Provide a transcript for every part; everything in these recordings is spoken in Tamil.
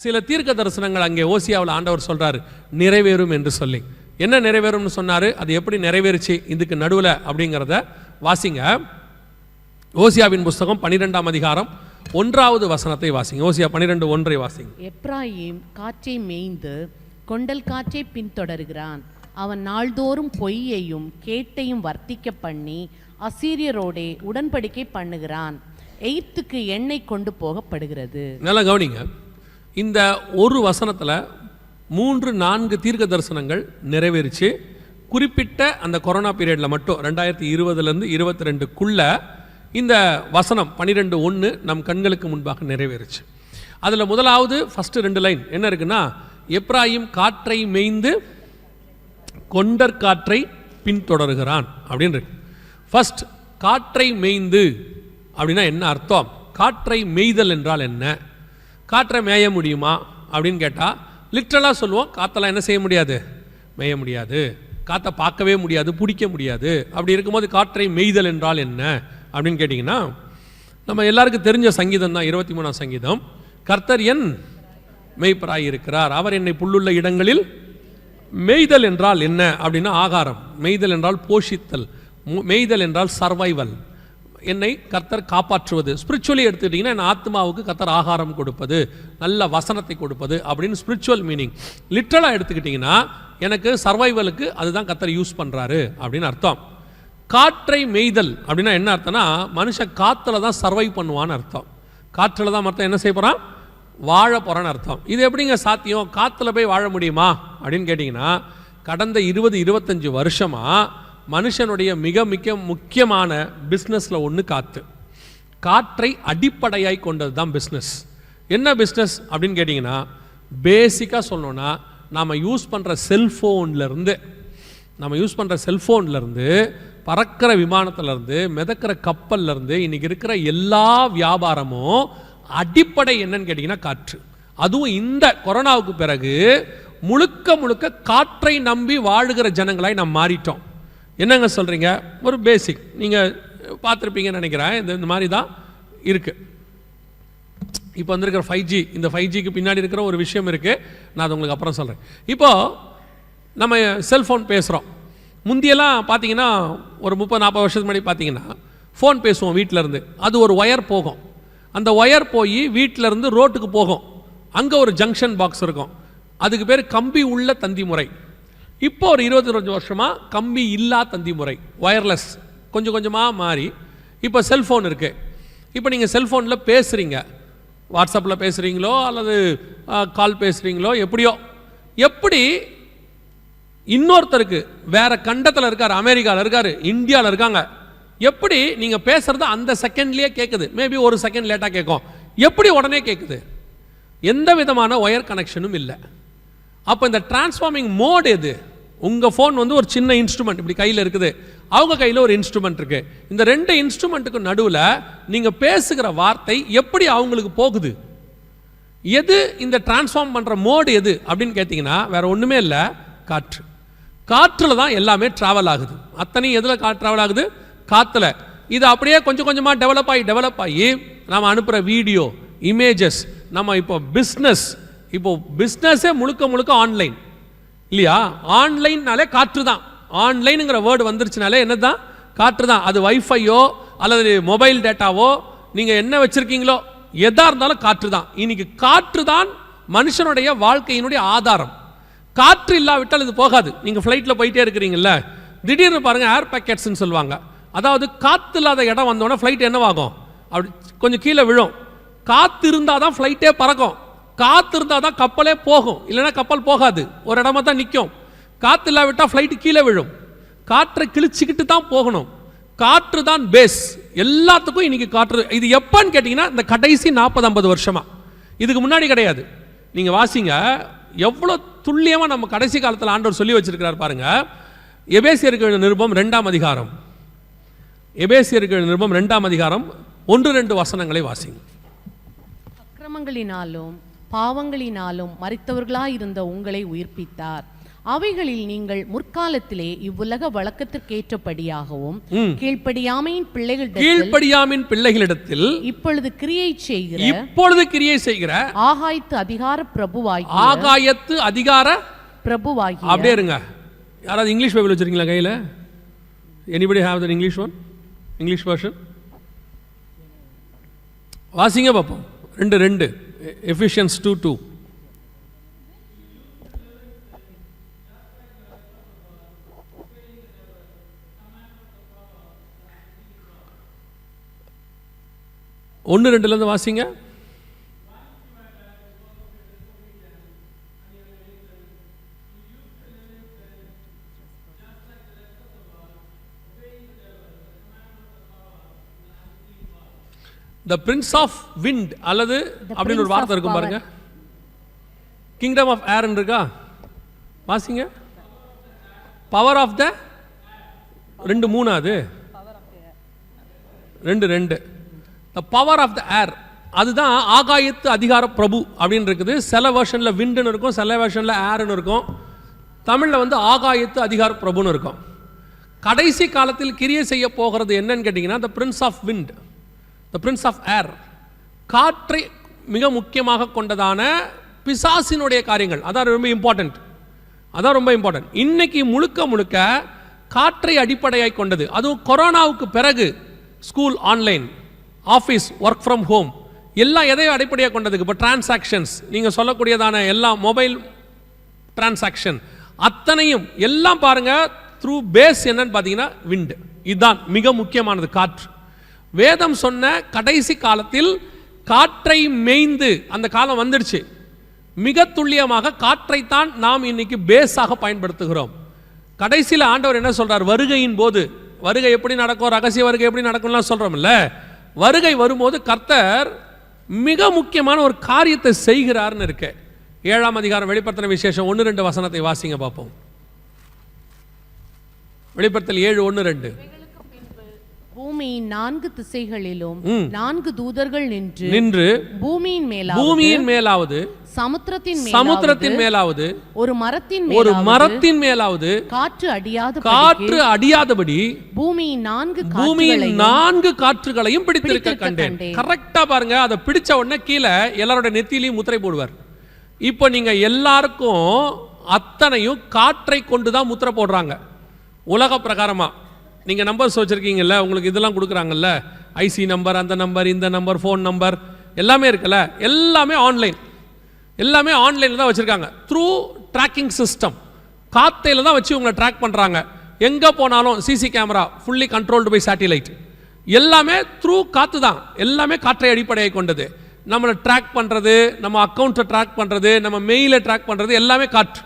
சில தீர்க்க தரிசனங்கள் அங்கே ஓசியாவில் ஆண்டவர் சொல்றாரு நிறைவேறும் என்று சொல்லி. என்ன நிறைவேறும்னு சொன்னாரு, அது எப்படி நிறைவேறுச்சு இதுக்கு நடுவில் அப்படிங்கிறத வாசிங்க. ஓசியாவின் புஸ்தகம் 12ஆம் அதிகாரம் 1வது வசனத்தை வாசிங்க. ஓசியா 12:1 வாசிங்க. எப்ராயிம் காற்றை மேய்ந்து கொண்டல் காற்றை பின்தொடர்கிறான். அவன் நாள்தோறும் பொய்யையும் கேட்டையும் வர்த்திக்க பண்ணி அசீரியரோடே உடன்படிக்கை பண்ணுகிறான். எய்த்துக்கு எண்ணெய் கொண்டு போகப்படுகிறது. நல்லா கவனிங்க, இந்த ஒரு வசனத்தில் 3-4 தீர்க்க தரிசனங்கள் நிறைவேறிச்சு. குறிப்பிட்ட அந்த கொரோனா பீரியடில் மட்டும் 2020 22க்குள்ள இந்த வசனம் 12:1 நம் கண்களுக்கு முன்பாக நிறைவேறுச்சு. அதில் முதலாவது ஃபஸ்ட்டு 2 லைன் என்ன இருக்குன்னா, எப்ராயிம் காற்றை மேய்ந்து கொண்டற்காற்றை பின்தொடர்கிறான் அப்படின்னு இருக்கு. ஃபர்ஸ்ட் காற்றை மேய்ந்து அப்படின்னா என்ன அர்த்தம்? காற்றை மேய்தல் என்றால் என்ன? காற்றை மேய முடியுமா அப்படின்னு கேட்டால் லிட்ரலாக சொல்லுவோம், காற்றெல்லாம் என்ன செய்ய முடியாது, மேய முடியாது, காற்றை பார்க்கவே முடியாது, பிடிக்க முடியாது. அப்படி இருக்கும்போது காற்றை மேய்தல் என்றால் என்ன அப்படின்னு கேட்டிங்கன்னா, நம்ம எல்லாருக்கும் தெரிஞ்ச சங்கீதம் தான் 23ஆம் சங்கீதம். கர்த்தர் என் மேய்ப்பராய் இருக்கிறார், அவர் என்னை புல்லுள்ள இடங்களில். மேய்தல் என்றால் என்ன அப்படின்னா ஆகாரம். மேய்தல் என்றால் போஷித்தல். மேய்தல் என்றால் சர்வைவல். என்னை கர்த்தர் காப்பாற்றுவது. ஸ்பிரிச்சுவலி எடுத்துக்கிட்டிங்கன்னா என் ஆத்மாவுக்கு கர்த்தர் ஆகாரம் கொடுப்பது, நல்ல வசனத்தை கொடுப்பது அப்படின்னு ஸ்பிரிச்சுவல் மீனிங். லிட்ரலாக எடுத்துக்கிட்டிங்கன்னா எனக்கு சர்வைவலுக்கு அதுதான் கர்த்தர் யூஸ் பண்ணுறாரு அப்படின்னு அர்த்தம். காற்றை மேய்தல் அப்படின்னா என்ன அர்த்தம்னா, மனுஷன் காற்றுல தான் சர்வை பண்ணுவான்னு அர்த்தம். காற்றில் தான் மொத்தம் என்ன செய்ய போகிறான், வாழ போகிறான்னு அர்த்தம். இது எப்படிங்க சாத்தியம், காற்றுல போய் வாழ முடியுமா அப்படின்னு கேட்டிங்கன்னா, கடந்த 20-25 வருஷமாக மனுஷனுடைய மிக மிக முக்கியமான பிஸ்னஸில் ஒன்று காற்று. காற்றை அடிப்படையாய் கொண்டது தான் பிஸ்னஸ். என்ன பிஸ்னஸ் அப்படின்னு கேட்டிங்கன்னா, பேசிக்காக சொல்லணும்னா நாம் யூஸ் பண்ணுற செல்ஃபோன்லேருந்து பறக்கிற விமானத்திலேருந்து மிதக்கிற கப்பல்லேருந்து இன்றைக்கி இருக்கிற எல்லா வியாபாரமும் அடிப்படை என்னன்னு கேட்டிங்கன்னா காற்று. அதுவும் இந்த கொரோனாவுக்கு பிறகு முழுக்க முழுக்க காற்றை நம்பி வாழுகிற ஜனங்களாய் நாம் மாறிட்டோம். என்னங்க சொல்கிறீங்க? ஒரு பேசிக் நீங்கள் பார்த்துருப்பீங்கன்னு நினைக்கிறேன். இந்த மாதிரி தான் இருக்குது. இப்போ வந்திருக்கிற 5G, இந்த 5Gக்கு பின்னாடி இருக்கிற ஒரு விஷயம் இருக்குது, நான் அது உங்களுக்கு அப்புறம் சொல்கிறேன். இப்போது நம்ம செல்ஃபோன் பேசுகிறோம். முந்தியெல்லாம் பார்த்தீங்கன்னா ஒரு 30-40 வருஷத்துக்கு முன்னாடி பார்த்தீங்கன்னா ஃபோன் பேசுவோம் வீட்டிலேருந்து. அது ஒரு ஒயர் போகும், அந்த ஒயர் போய் வீட்டிலேருந்து ரோட்டுக்கு போகும், அங்கே ஒரு ஜங்ஷன் பாக்ஸ் இருக்கும், அதுக்கு பேர் கம்பி உள்ள தந்தி முறை. இப்போ ஒரு 20 வருஷமாக கம்பி இல்லா தந்தி முறை, ஒயர்லெஸ் கொஞ்சம் கொஞ்சமாக மாறி இப்போ செல்ஃபோன் இருக்குது. இப்போ நீங்கள் செல்ஃபோனில் பேசுகிறீங்க, வாட்ஸ்அப்பில் பேசுகிறீங்களோ அல்லது கால் பேசுகிறீங்களோ, எப்படியோ எப்படி இன்னொருத்தருக்கு வேறு கண்டத்தில் இருக்கார், அமெரிக்காவில் இருக்கார், இந்தியாவில் இருக்காங்க, எப்படி நீங்கள் பேசுகிறது அந்த செகண்ட்லேயே கேட்குது. மேபி ஒரு செகண்ட் லேட்டாக கேட்கும், எப்படி உடனே கேட்குது? எந்த விதமான ஒயர் கனெக்ஷனும் இல்லை. அப்போ இந்த டிரான்ஸ்ஃபார்மிங் மோட் எது? உங்கள் ஃபோன் வந்து ஒரு சின்ன இன்ஸ்ட்ருமெண்ட் இப்படி கையில் இருக்குது, அவங்க கையில் ஒரு இன்ஸ்ட்ருமெண்ட் இருக்குது. இந்த 2 இன்ஸ்ட்ருமெண்ட்டுக்கு நடுவில் நீங்கள் பேசுகிற வார்த்தை எப்படி அவங்களுக்கு போகுது? எது இந்த டிரான்ஸ்ஃபார்ம் பண்ணுற மோடு எது அப்படின்னு கேட்டிங்கன்னா வேறு ஒன்றுமே இல்லை, காற்று. காற்றில் தான் எல்லாமே ட்ராவல் ஆகுது. அத்தனையும் எதில் ட்ராவல் ஆகுது? காற்றுல. இது அப்படியே கொஞ்சம் கொஞ்சமாக டெவலப் ஆகி நம்ம அனுப்புகிற வீடியோ, இமேஜஸ், நம்ம இப்போ பிஸ்னஸே முழுக்க ஆன்லைன் இல்லையா? ஆன்லைன்னாலே காற்று தான். ஆன்லைனுங்கிற வேர்டு வந்துருச்சுனாலே என்ன தான்? காற்று தான். அது வைஃபையோ அல்லது மொபைல் டேட்டாவோ நீங்கள் என்ன வச்சுருக்கீங்களோ எதாக இருந்தாலும் காற்று தான். இன்னைக்கு காற்று தான் மனுஷனுடைய வாழ்க்கையினுடைய ஆதாரம். காற்று இல்லாவிட்டால் இது போகாது. நீங்கள் ஃப்ளைட்டில் போயிட்டே இருக்கிறீங்கல்ல, திடீர்னு பாருங்கள் ஏர் பேக்கெட்ஸ்ன்னு சொல்லுவாங்க. அதாவது காற்று இல்லாத இடம் வந்தோடனே ஃப்ளைட் என்னவாகும், அப்படி கொஞ்சம் கீழே விழும். காற்று இருந்தால் தான் ஃப்ளைட்டே பறக்கும், காற்று இருந்தால் தான் கப்பலே போகும், இல்லைன்னா கப்பல் போகாது, ஒரு இடமா தான் நிற்கும். காற்று இல்லாவிட்டால் ஃப்ளைட்டு கீழே விழும். காற்றை கிழிச்சிக்கிட்டு தான் போகணும். காற்று தான் பேஸ் எல்லாத்துக்கும். இன்னைக்கு காற்று. இது எப்போன்னு கேட்டிங்கன்னா இந்த கடைசி 40-50 வருஷமாக, இதுக்கு முன்னாடி கிடையாது. நீங்கள் வாசிங்க எவ்வளோ துல்லியமாக நம்ம கடைசி காலத்தில் ஆண்டவர் சொல்லி வச்சிருக்கிறார் பாருங்க. எபேசியருக்கு நிருபம் 2ஆம் அதிகாரம், எபேசியருக்கு நிருபம் 2ஆம் அதிகாரம் 1-2 வசனங்களை வாசிங்க. அக்கிரமங்களினாலும் பாவங்களினாலும் மரித்தவர்களாய் இருந்த உங்களை உயிர்ப்பித்தார். அவைகளில் நீங்கள் முற்காலத்திலே இவ்வுலக வழக்கத்திற்கேற்றபடியாகவும் கீழ்ப்படியாமையின் பிள்ளைகளிடத்தில் இப்பொழுது கிரியை செய்கிற ஆகாயத்து அதிகார பிரபுவாகிய அப்படியே இருங்க. யாராவது இங்கிலீஷ் பைபிள் வச்சிருக்கீங்களா கையில? Anybody have the English one, English version? வாசிங்க பார்ப்போம். 2:2 எஃபிஷியன்ஸ் 2:2. ஒன்று 2 வாசிங்க. The prince of wind அல்லது அப்படின்னு ஒரு வார்த்தை இருக்கும் பாருங்க. கிங்டம் ஆஃப் ஏர் இருக்கா? வாசிங்க. பவர் ஆஃப் த 2:3 அது 2:2. The power of the air அதுதான் ஆகாயத்து அதிகார பிரபு அப்படின்னு இருக்குது. சில வெர்ஷன்ல விண்டுன்னு இருக்கும், சில வெர்ஷன்ல ஏர்னு இருக்கும். தமிழில் ஆகாயத்து அதிகார பிரபுன்னு இருக்கும். கடைசி காலத்தில் கிரியை செய்ய போகிறது என்னன்னு கேட்டிங்கன்னா the prince of wind, the prince of air, காற்றை மிக முக்கியமாக கொண்டதான பிசாசினுடைய காரியங்கள். அதான் ரொம்ப இம்பார்ட்டன்ட், அதான் ரொம்ப இம்பார்ட்டன்ட். இன்னைக்கு முழுக்க காற்றை அடிப்படையாக கொண்டது. அதுவும் கொரோனாவுக்கு பிறகு school online, office work from home எல்லாம் எதையும் அடிப்படையாக கொண்டதுக்கு. இப்போ டிரான்சாக்ஷன்ஸ் நீங்கள் சொல்லக்கூடியதான எல்லா மொபைல் டிரான்சாக்ஷன் அத்தனையும் எல்லாம் பாருங்க த்ரூ பேஸ் என்னன்னு பார்த்தீங்கன்னா விண்ட். இதுதான் மிக முக்கியமானது, காற்று. வேதம் சொன்ன கடைசி காலத்தில் காற்றை மேய்ந்து, அந்த காலம் வந்துடுச்சு. மிக துல்லியமாக காற்றைத்தான் நாம் இன்னைக்கு பேஸாக பயன்படுத்துகிறோம். கடைசியில் ஆண்டவர் என்ன சொல்றார்? வருகையின் போது, வருகை எப்படி நடக்கும், ரகசிய வருகை எப்படி நடக்கும்லாம் சொல்றோம்ல. வருகை வரும்போது கர்த்தர் மிக முக்கியமான ஒரு காரியத்தை செய்கிறார்னு இருக்கு. 7ஆம் அதிகாரம் வெளிப்படுத்தின விசேஷம் 1-2 வசனத்தை வாசிங்க பார்ப்போம். வெளிப்படுத்தல் 7:1-2. பூமியின் 4 திசைகளிலும் 4 தூதர்கள் நின்று பூமியின் மேலாவது சமுத்திரத்தின் மேலாவது ஒரு மரத்தின் மேலாவது காற்று அடியாதபடி பூமியின் 4 காற்றுகளையும் பிடித்திருக்க கண்டேன். கரெக்டா பாருங்க, அதை பிடிச்ச உடனே கீழே எல்லாரோட நெத்தியிலையும் முத்திரை போடுவார். இப்போ நீங்க எல்லாருக்கும் அத்தனையும் காற்றை கொண்டுதான் முத்திரை போடுறாங்க. உலக பிரகாரமா நீங்க நம்பர்ஸ் வச்சிருக்கீங்கல்ல, உங்களுக்கு இதெல்லாம் கொடுக்குறாங்கல்ல, ஐசி நம்பர், அந்த நம்பர், இந்த நம்பர், ஃபோன் நம்பர் எல்லாமே இருக்குல்ல, எல்லாமே ஆன்லைன், எல்லாமே ஆன்லைனில் தான் வச்சுருக்காங்க. த்ரூ ட்ராக்கிங் சிஸ்டம், காத்தையில் தான் வச்சு உங்களை ட்ராக் பண்ணுறாங்க. எங்கே போனாலும் CC camera, fully controlled by satellite, எல்லாமே த்ரூ காற்று தான். எல்லாமே காற்றை அடிப்படையை கொண்டது. நம்மளை ட்ராக் பண்ணுறது, நம்ம அக்கௌண்ட்டை ட்ராக் பண்ணுறது, நம்ம மெயிலை ட்ராக் பண்ணுறது எல்லாமே காற்று.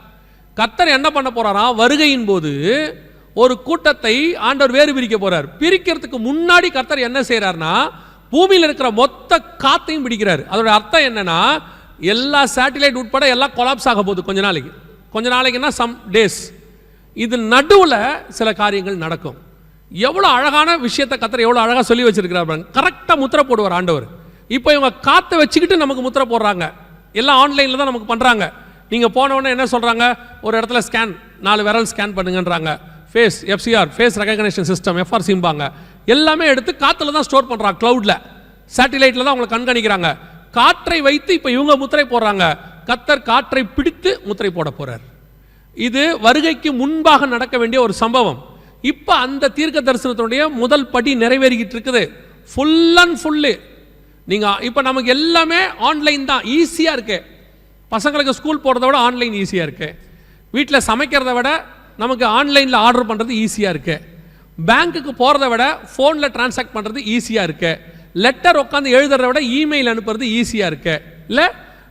கர்த்தர் என்ன பண்ண போகிறாராம்? வருகையின் போது ஒரு கூட்டத்தை ஆண்டவர் வேறு பிரிக்க போறார். பிரிக்கிறதுக்கு முன்னாடி கர்த்தர் என்ன செய்யறாருன்னா, பூமியில் இருக்கிற மொத்த காத்தையும் பிடிக்கிறார். அதோட அர்த்தம் என்னன்னா, எல்லா சேட்டிலைட் உட்பட எல்லாம் கொலாப்ஸ் ஆக போகுது கொஞ்ச நாளைக்குன்னா சம் டேஸ். இது நடுவில் சில காரியங்கள் நடக்கும். எவ்வளோ அழகான விஷயத்தை கர்த்தர் எவ்வளோ அழகாக சொல்லி வச்சிருக்கிறார். கரெக்டாக முத்திரை போடுவார் ஆண்டவர். இப்போ இவங்க காற்றை வச்சுக்கிட்டு நமக்கு முத்திரை போடுறாங்க. எல்லாம் ஆன்லைனில் தான் நமக்கு பண்ணுறாங்க. நீங்கள் போன உடனே என்ன சொல்கிறாங்க? ஒரு இடத்துல ஸ்கேன், 4 விரல் ஸ்கேன் பண்ணுங்கன்றாங்க. Face FCR, face recognition system, எஃப்ஆர்சிம்பாங்க. எல்லாமே எடுத்து காற்றுல தான் ஸ்டோர் பண்ணுறாங்க, க்ளவுடில், சேட்டிலைட்டில் தான் அவங்களை கண்காணிக்கிறாங்க. காற்றை வைத்து இப்போ இவங்க முத்திரை போடுறாங்க. கர்த்தர் காற்றை பிடித்து முத்திரை போட போகிறார். இது வருகைக்கு முன்பாக நடக்க வேண்டிய ஒரு சம்பவம். இப்போ அந்த தீர்க்க தரிசனத்தினுடைய முதல் படி நிறைவேறிக்கிட்டு இருக்குது. ஃபுல் அண்ட் ஃபுல்லு நீங்கள் இப்போ நமக்கு எல்லாமே ஆன்லைன் தான், ஈஸியாக இருக்கு. பசங்களுக்கு ஸ்கூல் போகிறத விட ஆன்லைன் ஈஸியாக இருக்கு. வீட்டில் சமைக்கிறத விட நமக்கு ஆன்லைனில் ஆர்டர் பண்ணுறது ஈஸியாக இருக்கு. பேங்க்குக்கு போகிறத விட ஃபோனில் டிரான்சாக்ட் பண்ணுறது ஈஸியாக இருக்கு. லெட்டர் உட்காந்து எழுதுறத விட இமெயில் அனுப்புறது ஈஸியாக இருக்கு. இல்லை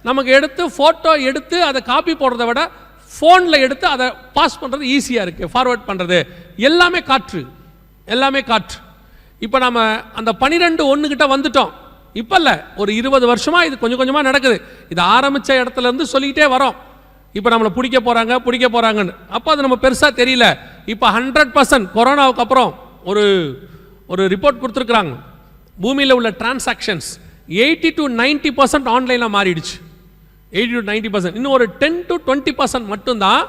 நமக்கு எடுத்து ஃபோட்டோ எடுத்து அதை காப்பி போடுறத விட ஃபோனில் எடுத்து அதை பாஸ் பண்ணுறது ஈஸியாக இருக்குது, ஃபார்வர்ட் பண்ணுறது. எல்லாமே காற்று, எல்லாமே காற்று. இப்போ நம்ம அந்த 12:1 கிட்ட வந்துட்டோம். இப்போ இல்லை, ஒரு 20 வருஷமாக இது கொஞ்சம் கொஞ்சமாக நடக்குது. இது ஆரம்பித்த இடத்துலேருந்து சொல்லிக்கிட்டே வரோம். இப்போ நம்மளை பிடிக்க போகிறாங்கன்னு. அப்போ அது நம்ம பெருசாக தெரியல. இப்போ 100% கொரோனாவுக்கு அப்புறம் ஒரு ரிப்போர்ட் கொடுத்துருக்குறாங்க. பூமியில் உள்ள டிரான்சாக்ஷன்ஸ் 80 to 90% ஆன்லைனில் மாறிடுச்சு. 80 to 90%. இன்னும் ஒரு 10 to 20% மட்டும்தான்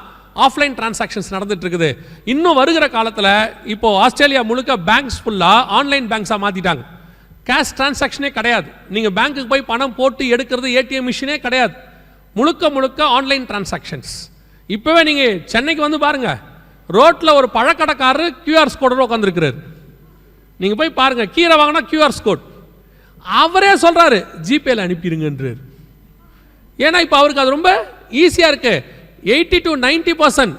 ஆஃப்லைன் டிரான்சாக்ஷன்ஸ் நடந்துட்டு இருக்குது. இன்னும் வருகிற காலத்தில் இப்போ ஆஸ்திரேலியா முழுக்க பேங்க்ஸ் ஃபுல்லாக ஆன்லைன் பேங்க்ஸாக மாற்றிட்டாங்க. கேஷ் டிரான்சாக்ஷனே கிடையாது. நீங்கள் பேங்க்குக்கு போய் பணம் போட்டு எடுக்கிறது ஏடிஎம் மிஷினே கிடையாது. முழுக்க முழுக்க ஆன்லைன் டிரான்சாக்ஷன்ஸ். இப்போவே நீங்கள் சென்னைக்கு வந்து பாருங்கள், ரோட்டில் ஒரு பழக்கடைக்காரர் கியூஆர் கோடோட உட்காந்துருக்கிறார். நீங்கள் போய் பாருங்கள், கீரை வாங்கினா கியூஆர் கோட். அவரே சொல்கிறாரு ஜிபேல அனுப்பிடுங்கன்றார். ஏன்னா இப்போ அவருக்கு அது ரொம்ப ஈஸியாக இருக்கு. 80 to 90%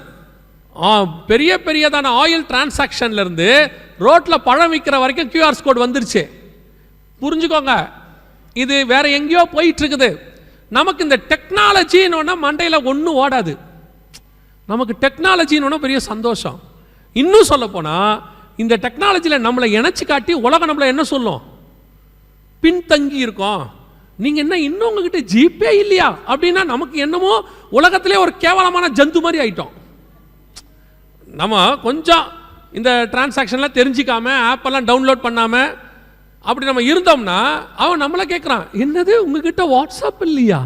பெரிய பெரியதான ஆயில் டிரான்சாக்ஷன்லேருந்து ரோட்டில் பழம் விற்கிற வரைக்கும் கியூஆர் கோட் வந்துருச்சு. புரிஞ்சுக்கோங்க, இது வேற எங்கேயோ போயிட்டு இருக்குது. நமக்கு இந்த டெக்னாலஜின்னு மண்டையில் ஒன்றும் ஓடாது. நமக்கு டெக்னாலஜின்னு பெரிய சந்தோஷம். இன்னும் சொல்ல போனால் இந்த டெக்னாலஜியில் நம்மளை இணைச்சி காட்டி உலகம் நம்மளை என்ன சொல்லும், பின்தங்கி இருக்கோம். நீங்கள் என்ன இன்னும் உங்ககிட்ட ஜிபே இல்லையா அப்படின்னா நமக்கு என்னமோ உலகத்திலே ஒரு கேவலமான ஜந்து மாதிரி ஆயிட்டோம். நம்ம கொஞ்சம் இந்த டிரான்சாக்ஷன்லாம் தெரிஞ்சிக்காம ஆப்பெல்லாம் டவுன்லோட் பண்ணாமல் அப்படி நம்ம இருந்தோம்னா அவன் நம்மளை கேட்குறான், என்னது உங்ககிட்ட வாட்ஸ்அப் இல்லையா,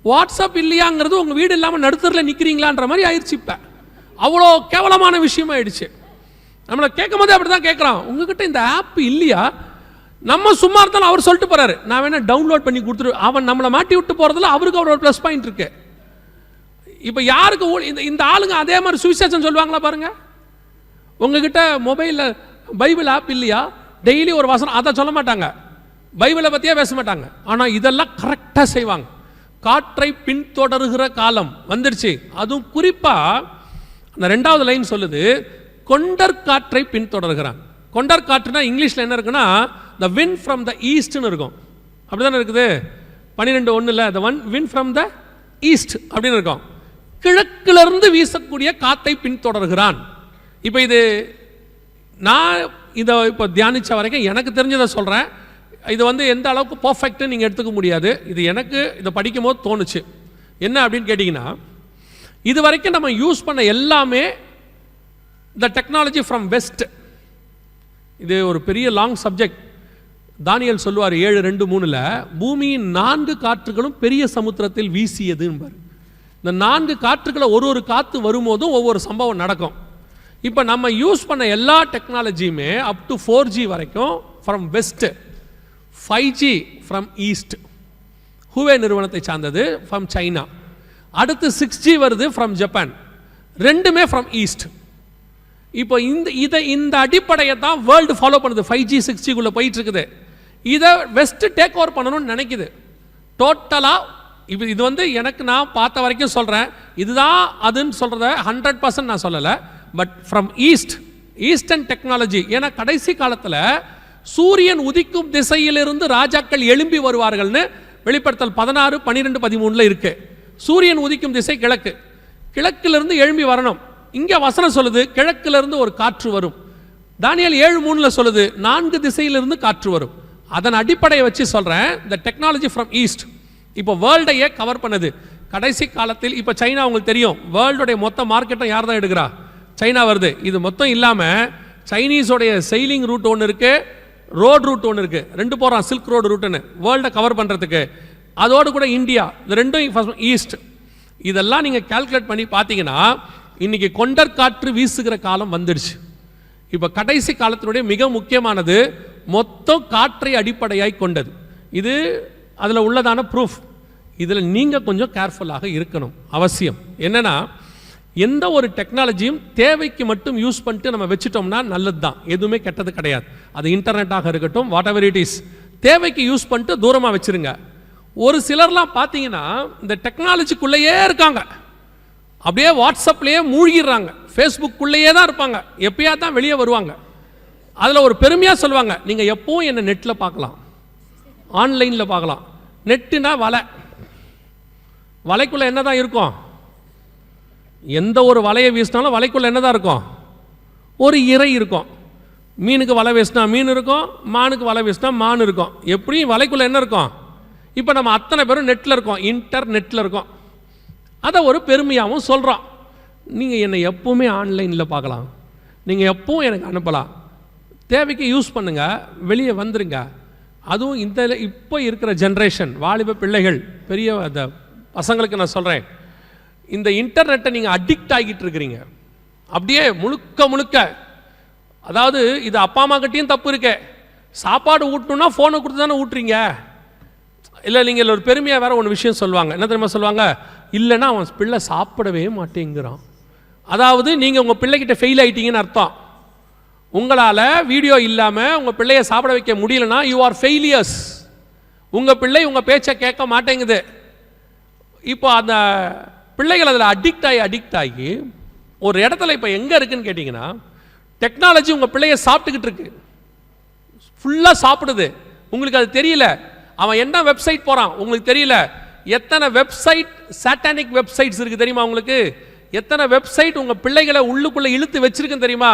வாட்ஸ்அப் இல்லையாங்கிறது உங்கள் வீடு இல்லாமல் நடுத்தரில் நிற்கிறீங்களான்ற மாதிரி ஆயிடுச்சு. இப்போ அவ்வளோ கேவலமான விஷயமா ஆயிடுச்சு. நம்மளை கேட்கும் போதே அப்படி தான் கேட்குறான், உங்ககிட்ட இந்த ஆப் இல்லையா. நம்ம சும்மா இருந்தாலும் அவர் சொல்லிட்டு போறாரு, நான் வேணா டவுன்லோட் பண்ணி கொடுத்துரு. அவன் நம்மளை மாட்டி விட்டு போறதுல அவருக்கு ஒரு ப்ளஸ் பாயிண்ட் இருக்கு. இப்போ யாருக்கு இந்த ஆளுங்க அதே மாதிரி சுவிசேஷம் சொல்லுவாங்களா பாருங்க. உங்ககிட்ட மொபைலில் பைபிள் ஆப் இல்லையா, டெய்லி ஒரு வசனம், அதை சொல்ல மாட்டாங்க, பைபிளை பற்றியே பேச மாட்டாங்க. ஆனால் இதெல்லாம் கரெக்டாக செய்வாங்க. காற்றை பின்தொடருகிற காலம் வந்துருச்சு. அதுவும் குறிப்பாக அந்த 2வது லைன் சொல்லுது, கொண்டற்காற்றை பின்தொடர்கிறான். கொண்டற்காற்றுனா இங்கிலீஷில் என்ன இருக்குன்னா the wind from the eastன்னு இருக்கும். அப்படி தானே இருக்குது 12:1 the wind from the east அப்படின்னு இருக்கும். கிழக்கிலிருந்து வீசக்கூடிய காத்தை பின்தொடர்கிறான். இப்போ இது நான் இதை இப்போ தியானித்த வரைக்கும் எனக்கு தெரிஞ்சதை சொல்கிறேன். இது எந்த அளவுக்கு பர்ஃபெக்ட்னு நீங்கள் எடுத்துக்க முடியாது. இது எனக்கு இதை படிக்கும் போது தோணுச்சு. என்ன அப்படின்னு கேட்டிங்கன்னா, இது வரைக்கும் நம்ம யூஸ் பண்ண எல்லாமே த டெக்னாலஜி ஃப்ரம் வெஸ்ட். இது ஒரு பெரிய லாங் சப்ஜெக்ட். தானியேல் சொல்லுவார் 7:2-3 பூமியின் 4 காற்றுகளும் பெரிய சமுத்திரத்தில் வீசியதுன்னு. இந்த 4 காற்றுகளை ஒரு காற்று வரும்போதும் ஒவ்வொரு சம்பவம் நடக்கும். இப்போ நம்ம யூஸ் பண்ண எல்லா டெக்னாலஜியுமே அப் டு 4G வரைக்கும் from west, 5G from east, Huawei நிறுவனத்தை சார்ந்தது ஃப்ரம் சைனா. அடுத்து 6G வருது ஃப்ரம் ஜப்பான், ரெண்டுமே ஃப்ரம் ஈஸ்ட். இப்போ இந்த அடிப்படையை தான் வேர்ல்டு ஃபாலோ பண்ணுது. 5G 6Gக்குள்ளே போயிட்டு இருக்குது. இதை வெஸ்ட் டேக் ஓவர் பண்ணணும்னு நினைக்குது டோட்டலாக. இப்போ இது எனக்கு நான் பார்த்த வரைக்கும் சொல்கிறேன், இதுதான் அதுன்னு சொல்கிறத 100% நான் சொல்லலை. But from eastern technology. ஏன்னா கடைசி காலத்தில் சூரியன் உதிக்கும் திசையிலிருந்து ராஜாக்கள் எழும்பி வருவார்கள்னு வெளிப்படுத்தல் 16, 12, 13 இருக்கு. சூரியன் உதிக்கும் திசை கிழக்கு, கிழக்கிலிருந்து எழும்பி வரணும். இங்கே வசனம் சொல்லுது கிழக்கிலிருந்து ஒரு காற்று வரும். தானியேல் 7:3 சொல்லுது 4 திசையிலிருந்து காற்று வரும். அதன் அடிப்படையை வச்சு சொல்கிறேன், த டெக்னாலஜி ஃப்ரம் ஈஸ்ட் இப்போ வேர்ல்டையே கவர் பண்ணுது. கடைசி காலத்தில் இப்போ சைனா உங்களுக்கு தெரியும், வேர்ல்டுடைய மொத்த மார்க்கெட்டும் யார் தான் எடுக்கிறா, சைனா வருது. இது மொத்தம் இல்லாமல் சைனீஸோடைய செயிலிங் ரூட் ஒன்று இருக்குது, ரோட் ரூட் ஒன்று இருக்குது, 2 போகிறான் சில்க் ரோடு ரூட்டுன்னு வேர்ல்டை கவர் பண்ணுறதுக்கு. அதோடு கூட இந்தியா, இது ரெண்டும் ஈஸ்ட். இதெல்லாம் நீங்கள் கால்குலேட் பண்ணி பார்த்தீங்கன்னா இன்னைக்கு கொண்டற்காற்று வீசுகிற காலம் வந்துடுச்சு. இப்போ கடைசி காலத்தினுடைய மிக முக்கியமானது மொத்தம் காற்றை அடிப்படையாய் கொண்டது. இது அதில் உள்ளதான ப்ரூஃப். இதில் நீங்கள் கொஞ்சம் கேர்ஃபுல்லாக இருக்கணும் அவசியம். என்னென்னா, எந்த ஒரு டெக்னாலஜியும் தேவைக்கு மட்டும் யூஸ் பண்ணிட்டு நம்ம வச்சுட்டோம்னா நல்லது தான், எதுவுமே கெட்டது கிடையாது. அது இன்டர்நெட்டாக இருக்கட்டும், வாட் எவர் இட் இஸ், தேவைக்கு யூஸ் பண்ணிட்டு தூரமாக வச்சுருங்க. ஒரு சிலர்லாம் பார்த்தீங்கன்னா இந்த டெக்னாலஜிக்குள்ளேயே இருக்காங்க, அப்படியே வாட்ஸ்அப்லேயே மூழ்கிடுறாங்க, ஃபேஸ்புக்குள்ளேயே தான் இருப்பாங்க, எப்பயா தான் வெளியே வருவாங்க. அதில் ஒரு பெருமையாக சொல்லுவாங்க, நீங்கள் எப்போவும் என்னை நெட்டில் பார்க்கலாம், ஆன்லைனில் பார்க்கலாம். நெட்டுனா வலைக்குள்ளே என்ன தான் இருக்கும், எந்த ஒரு வலையை வீசினாலும் வலைக்குள்ளே என்ன தான் இருக்கும், ஒரு இறை இருக்கும். மீனுக்கு வலை வீசினா மீன் இருக்கும், மானுக்கு வலை வீசினா மான் இருக்கும். எப்படியும் வலைக்குள்ளே என்ன இருக்கும். இப்போ நம்ம அத்தனை பேரும் நெட்டில் இருக்கோம், இன்டர்நெட்டில் இருக்கோம். அதை ஒரு பெருமையாகவும் சொல்கிறோம். நீங்கள் என்னை எப்போவுமே ஆன்லைனில் பார்க்கலாம், நீங்கள் எப்பவும் எனக்கு அனுப்பலாம், தேவைக்கு யூஸ் பண்ணுங்கள், வெளியே வந்துடுங்க. அதுவும் இந்த இப்போ இருக்கிற ஜென்ரேஷன் வாலிப பிள்ளைகள், பெரிய அந்த பசங்களுக்கு நான் சொல்கிறேன், இந்த இன்டர்நெட்டை நீங்கள் அடிக்ட் ஆகிட்டு இருக்கிறீங்க அப்படியே முழுக்க முழுக்க. அதாவது இது அப்பா அம்மா கிட்டேயும் தப்பு இருக்கு. சாப்பாடு ஊட்டணும்னா ஃபோனை கொடுத்து தானே ஊட்டுறீங்க. இல்லை நீங்கள் ஒரு பெருமையாக வேற ஒன்று விஷயம் சொல்லுவாங்க. என்ன தெரியுமா சொல்லுவாங்க? இல்லைன்னா அவன் பிள்ளை சாப்பிடவே மாட்டேங்கிறான். அதாவது நீங்கள் உங்கள் பிள்ளைகிட்ட ஃபெயில் ஆகிட்டீங்கன்னு அர்த்தம். உங்களால் வீடியோ இல்லாமல் உங்கள் பிள்ளையை சாப்பிட வைக்க முடியலன்னா யூ ஆர் ஃபெயிலியர்ஸ். உங்கள் பிள்ளை உங்கள் பேச்சை கேட்க மாட்டேங்குது. இப்போ அந்த பிள்ளைகள் அதில் அடிக்ட் ஆகி ஒரு இடத்துல இப்போ எங்கே இருக்குன்னு கேட்டிங்கன்னா, டெக்னாலஜி உங்கள் பிள்ளைய சாப்பிட்டுக்கிட்டு இருக்கு, ஃபுல்லாக சாப்பிடுது. உங்களுக்கு அது தெரியல. அவன் என்ன வெப்சைட் போகிறான் உங்களுக்கு தெரியல. எத்தனை வெப்சைட் சாட்டானிக் வெப்சைட்ஸ் இருக்குது தெரியுமா உங்களுக்கு? எத்தனை வெப்சைட் உங்கள் பிள்ளைகளை உள்ளுக்குள்ளே இழுத்து வச்சிருக்குன்னு தெரியுமா?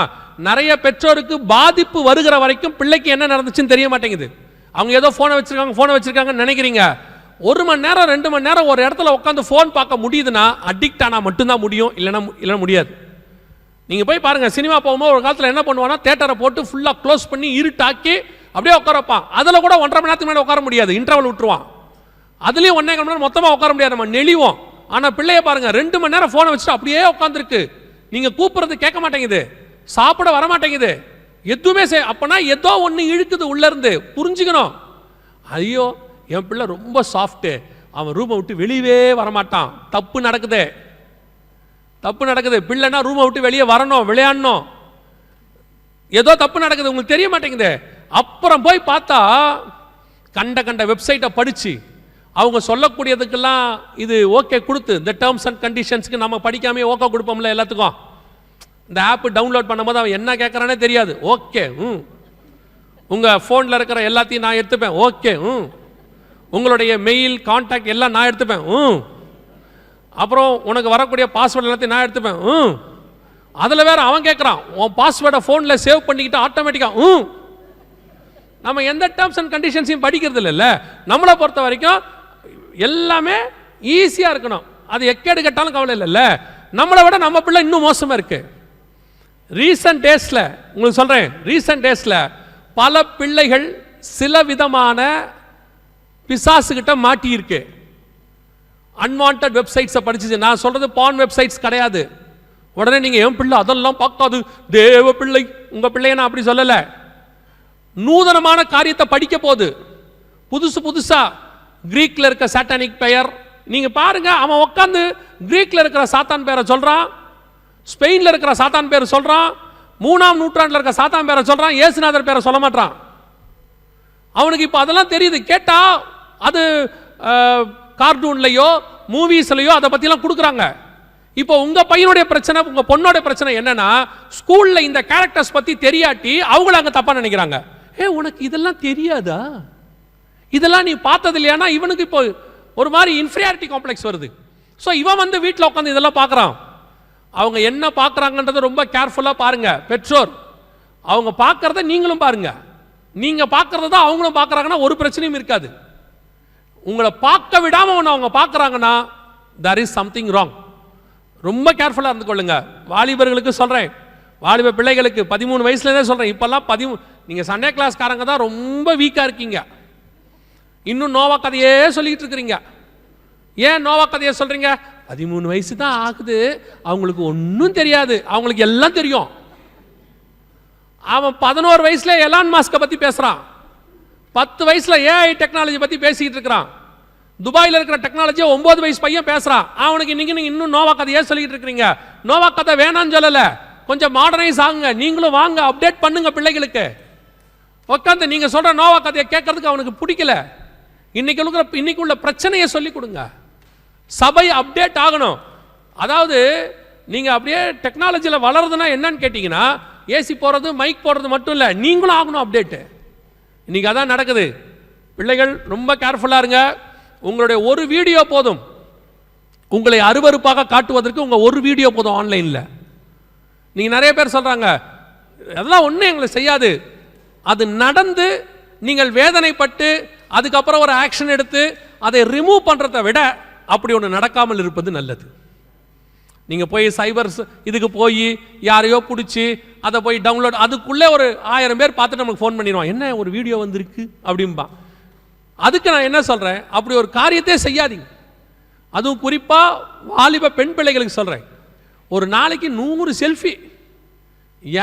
நிறைய பெற்றோருக்கு பாதிப்பு வருகிற வரைக்கும் பிள்ளைக்கு என்ன நடந்துச்சுன்னு தெரிய மாட்டேங்குது. அவங்க ஏதோ ஃபோனை வச்சிருக்காங்கன்னு நினைக்கிறீங்க. 1 மணி நேரம் 2 மணி நேரம் ஒரு இடத்துல உட்காந்து ஃபோன் பார்க்க முடியுதுன்னா அடிக்ட் ஆனால் மட்டும்தான் முடியும், இல்லைன்னா முடியாது. நீங்கள் போய் பாருங்கள், சினிமா போகும்போது ஒரு காலத்தில் என்ன பண்ணுவான்னா தேட்டரை போட்டு ஃபுல்லாக க்ளோஸ் பண்ணி இருட்டாக்கி அப்படியே உட்கார வைப்பான். அதில் கூட 1.5 மணி நேரத்துக்கு மேலே உட்கார முடியாது, இன்டர்வல் விட்டுருவான். அதுலேயும் 1.5 மணி நேரம் மொத்தமாக உட்கார முடியாது, நம்ம நெளிவோம். ஆனால் பிள்ளைய பாருங்க 2 மணி நேரம் ஃபோனை வச்சுட்டு அப்படியே உட்காந்துருக்கு. நீங்கள் கூப்பிட்றது கேட்க மாட்டேங்குது, சாப்பிட வர மாட்டேங்குது, எதுவுமே அப்பனா ஏதோ ஒன்று இழுக்குது உள்ளேருந்து. புரிஞ்சுக்கணும். ஐயோ என் பிள்ளை ரொம்ப சாஃப்ட்டு, அவன் ரூமை விட்டு வெளியவே வரமாட்டான். தப்பு நடக்குது. பிள்ளைனா ரூமை விட்டு வெளியே வரணும், விளையாடணும். ஏதோ தப்பு நடக்குது, உங்களுக்கு தெரிய மாட்டேங்குது. அப்புறம் போய் பார்த்தா கண்ட வெப்சைட்டை படித்து அவங்க சொல்லக்கூடியதுக்கெல்லாம் இது ஓகே கொடுத்து, இந்த டேர்ம்ஸ் அண்ட் கண்டிஷன்ஸ்க்கு நம்ம படிக்காமே ஓகே கொடுப்போம்ல எல்லாத்துக்கும். இந்த ஆப் டவுன்லோட் பண்ணும்போது அவன் என்ன கேட்குறானே தெரியாது. ஓகே, உங்கள் ஃபோனில் இருக்கிற எல்லாத்தையும் நான் எடுத்துப்பேன். ஓகே, உங்களுடைய மெயில் கான்டாக்ட் எல்லாம் நான் எடுத்துப்பேன். அப்புறம் உனக்கு வரக்கூடிய பாஸ்வேர்டு எல்லாத்தையும் நான் எடுத்துப்பேன். அதில் வேற அவன் கேட்குறான், உன் பாஸ்வேர்டை ஃபோனில் சேவ் பண்ணிக்கிட்டு ஆட்டோமேட்டிக்காக. நம்ம எந்த டேர்ம்ஸ் அண்ட் கண்டிஷன்ஸையும் படிக்கிறது இல்லைல்ல. நம்மளை பொறுத்த வரைக்கும் எல்லாமே ஈஸியாக இருக்கணும், அது எக்கேடு கட்டாலும் கவலை இல்லைல்ல. நம்மளை விட நம்ம பிள்ளை இன்னும் மோசமாக இருக்கு. ரீசன்ட் டேஸில் பல பிள்ளைகள் சில விதமான பிசாசுகிட்ட மாட்டியிருக்கு. அன்வான்ட் வெப்சைட்ஸை படிச்சு, நான் சொல்றது பான் வெப்சைட்ஸ் கிடையாது. உடனே நீங்க என் பிள்ளை அதெல்லாம் பார்க்காது, தேவ பிள்ளை, உங்க பிள்ளைய நான் அப்படி சொல்லல. நூதனமான காரியத்தை படிக்க போகுது, புதுசா கிரீக்ல இருக்க சாட்டானிக் பெயர் நீங்க பாருங்க. அவன் உட்காந்து கிரீக்ல இருக்கிற சாத்தான் பேரை சொல்றான், ஸ்பெயின்ல இருக்கிற சாத்தான் பேரை சொல்றான், 3ஆம் நூற்றாண்டுல இருக்க சாத்தான் பேரை சொல்றான், இயேசுநாதர் பேரை சொல்ல மாட்டான். அவனுக்கு இப்போ அதெல்லாம் தெரியுது. கேட்டா அது கார்ட்டூன்லையோ மூவிஸ்லையோ அதை பற்றிலாம் கொடுக்குறாங்க. இப்போ உங்கள் பையனுடைய பிரச்சனை, உங்கள் பொண்ணோட பிரச்சனை என்னன்னா, ஸ்கூலில் இந்த கேரக்டர்ஸ் பற்றி தெரியாட்டி அவங்கள அங்கே தப்பாக நினைக்கிறாங்க. உனக்கு இதெல்லாம் தெரியாதா, இதெல்லாம் நீ பார்த்தது இல்லையானா இவனுக்கு இப்போ ஒரு மாதிரி இன்ஃபீரியாரிட்டி காம்ப்ளெக்ஸ் வருது. ஸோ இவன் வந்து வீட்டில் உட்காந்து இதெல்லாம் பார்க்குறான். அவங்க என்ன பார்க்குறாங்கன்றதை ரொம்ப கேர்ஃபுல்லாக பாருங்க பெற்றோர். அவங்க பார்க்குறத நீங்களும் பாருங்க. நீங்கள் பார்க்குறத தான் அவங்களும் பார்க்குறாங்கன்னா ஒரு பிரச்சனையும் இருக்காது. உங்களை பார்க்க விடாமல் அவங்க பார்க்குறாங்கன்னா there is something wrong. ரொம்ப கேர்ஃபுல்லாக இருந்து கொள்ளுங்க. வாலிபர்களுக்கு சொல்கிறேன், வாலிப பிள்ளைகளுக்கு 13 வயசுலேருந்தே சொல்கிறேன். இப்போல்லாம் நீங்கள் சண்டே கிளாஸ்காரங்க தான் ரொம்ப வீக்காக இருக்கீங்க. இன்னும் நோவா கதையே சொல்லிக்கிட்டு இருக்கிறீங்க. ஏன் நோவா கதையை சொல்கிறீங்க? 13 வயசு தான் ஆகுது, அவங்களுக்கு ஒன்றும் தெரியாது, அவங்களுக்கு எல்லாம் தெரியும். அவன் 11 வயசுல எலான் மாஸ்கை பற்றி பேசுகிறான், 10 வயசுல ஏஐ டெக்னாலஜி பற்றி பேசிக்கிட்டு இருக்கிறான், துபாயில் இருக்கிற டெக்னாலஜியை 9 வயசு பையன் பேசுகிறான். அவனுக்கு இன்னைக்கு நீங்கள் இன்னும் நோவா கதையே சொல்லிக்கிட்டு இருக்கிறீங்க. நோவா கதை வேணான்னு சொல்லலை, கொஞ்சம் மாடர்னைஸ் ஆகுங்க, நீங்களும் வாங்க, அப்டேட் பண்ணுங்க பிள்ளைகளுக்கு. உட்காந்து நீங்கள் சொல்கிற நோவா கதையை கேட்கறதுக்கு அவனுக்கு பிடிக்கல. இன்னைக்கு உள்ள பிரச்சனையை சொல்லி கொடுங்க. சபை அப்டேட் ஆகணும். அதாவது நீங்கள் அப்படியே டெக்னாலஜியில் வளருதுன்னா என்னன்னு கேட்டிங்கன்னா, ஏசி போடுறது மைக் போடுறது மட்டும் இல்லை, நீங்களும் ஆகணும் அப்டேட்டு. இன்னைக்கு அதான் நடக்குது. பிள்ளைகள் ரொம்ப கேர்ஃபுல்லாக இருங்க. உங்களுடைய ஒரு வீடியோ போதும் உங்களை அருவருப்பாக காட்டுவதற்கு. உங்கள் ஒரு வீடியோ போதும் ஆன்லைனில். நீங்கள் நிறைய பேர் சொல்கிறாங்க அதெல்லாம் ஒன்றும் எங்களை செய்யாது. அது நடந்து நீங்கள் வேதனைப்பட்டு அதுக்கப்புறம் ஒரு ஆக்ஷன் எடுத்து அதை ரிமூவ் பண்ணுறதை விட அப்படி ஒன்று நடக்காமல் இருப்பது நல்லது. நீங்கள் போய் சைபர்ஸ் இதுக்கு போய் யாரையோ பிடிச்சி அதை போய் டவுன்லோட், அதுக்குள்ளே ஒரு 1000 பேர் பார்த்துட்டு நமக்கு ஃபோன் பண்ணிடுவான், என்ன ஒரு வீடியோ வந்திருக்கு அப்படின்பா. அதுக்கு நான் என்ன சொல்கிறேன், அப்படி ஒரு காரியத்தை செய்யாதீங்க. அதுவும் குறிப்பாக வாலிப பெண் பிள்ளைகளுக்கு சொல்கிறேன், ஒரு நாளைக்கு 100 செல்ஃபி.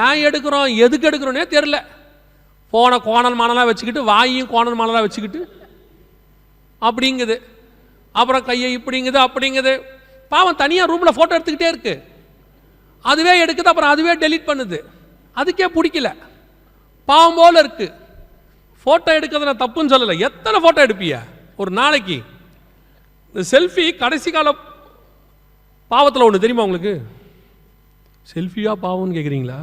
ஏன் எடுக்கிறோம் எதுக்கு எடுக்கிறோன்னே தெரில. போன கோணல் மானலாக வச்சுக்கிட்டு, வாயும் கோணல் மானலாக வச்சுக்கிட்டு அப்படிங்குது. அப்புறம் கையை இப்படிங்குது அப்படிங்குது. பாவம் தனியாக ரூமில் ஃபோட்டோ எடுத்துக்கிட்டே இருக்கு. அதுவே எடுக்குது, அப்புறம் அதுவே டெலீட் பண்ணுது. அதுக்கே பிடிக்கல, பாவம் போல இருக்கு. ஃபோட்டோ எடுக்கிறது நான் தப்புன்னு சொல்லலை. எத்தனை ஃபோட்டோ எடுப்பிய ஒரு நாளைக்கு? இந்த செல்ஃபி கடைசி கால பாவத்தில் ஒன்று தெரியுமா உங்களுக்கு? செல்ஃபியா பாவம்னு கேட்குறீங்களா?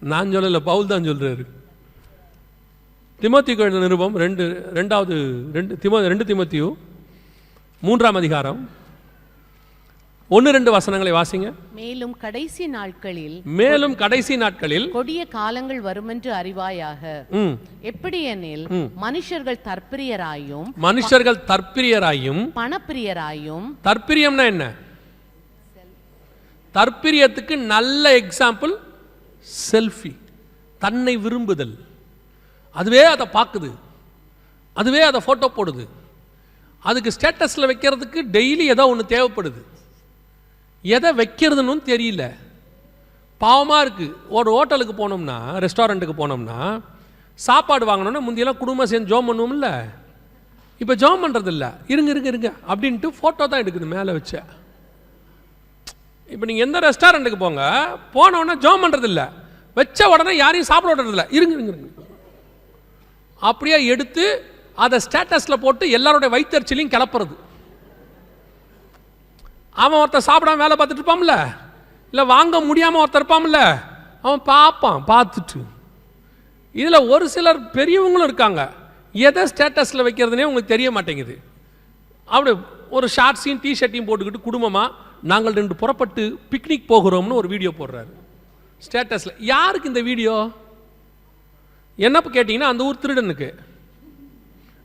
நான் சொல்லலை, பவுல் தான் சொல்கிறாரு. திமோத்தி எழுதின நிருபம் 2 திமோத்தியு 3ஆம் அதிகாரம் 1-2 வசனங்களை வாசிங்க. மேலும் கடைசி நாட்களில் கொடிய காலங்கள் வருமென்று அறிவாயாக. எப்படியெனில் மனுஷர்கள் தற்பிரியராயும் பணப்பிரியராயும். தற்பிரியம்னா என்ன? தற்பிரியத்துக்கு நல்ல எக்ஸாம்பிள் செல்ஃபி. தன்னை விரும்புதல். அதுவே அதை பார்க்குது, அதுவே அதை ஃபோட்டோ போடுது. அதுக்கு ஸ்டேட்டஸில் வைக்கிறதுக்கு டெய்லி ஏதோ ஒன்று தேவைப்படுது. எதை வைக்கிறதுன்னு தெரியல. பாவமாக இருக்குது. ஒரு ஹோட்டலுக்கு போனோம்னா, ரெஸ்டாரண்ட்டுக்கு போனோம்னா, சாப்பாடு வாங்கணும்னா முந்தியெல்லாம் குடும்பம் சேர்ந்து ஜோம் பண்ணுவோம்ல. இப்போ ஜோம் பண்ணுறதில்ல. இருங்க அப்படின்ட்டு ஃபோட்டோ தான் எடுக்குது மேலே வச்ச. இப்போ நீங்கள் எந்த ரெஸ்டாரண்ட்டுக்கு போனோன்னா ஜோம் பண்ணுறதில்ல, வச்ச உடனே யாரையும் சாப்பிட விடுறதில்ல. இருங்க அப்படியே எடுத்து அதை ஸ்டேட்டஸில் போட்டு எல்லாருடைய வயிற்றுச்சலையும் கிளப்புறது. அவன் ஒருத்தர் சாப்பிடாம வேலை பார்த்துட்டு இருப்பான்ல, இல்லை வாங்க முடியாமல் ஒருத்தர் இருப்பான்ல, அவன் பார்த்துட்டு. இதில் ஒரு சிலர் பெரியவங்களும் இருக்காங்க. எதை ஸ்டேட்டஸில் வைக்கிறதுனே உங்களுக்கு தெரிய மாட்டேங்குது. அப்படி ஒரு ஷார்ட்ஸையும் டிஷர்ட்டையும் போட்டுக்கிட்டு குடும்பமாக நாங்கள் 2 புறப்பட்டு பிக்னிக் போகிறோம்னு ஒரு வீடியோ போடுறாரு ஸ்டேட்டஸில். யாருக்கு இந்த வீடியோ? என்னப்போ கேட்டிங்கன்னா, அந்த ஊர் திருடனுக்கு.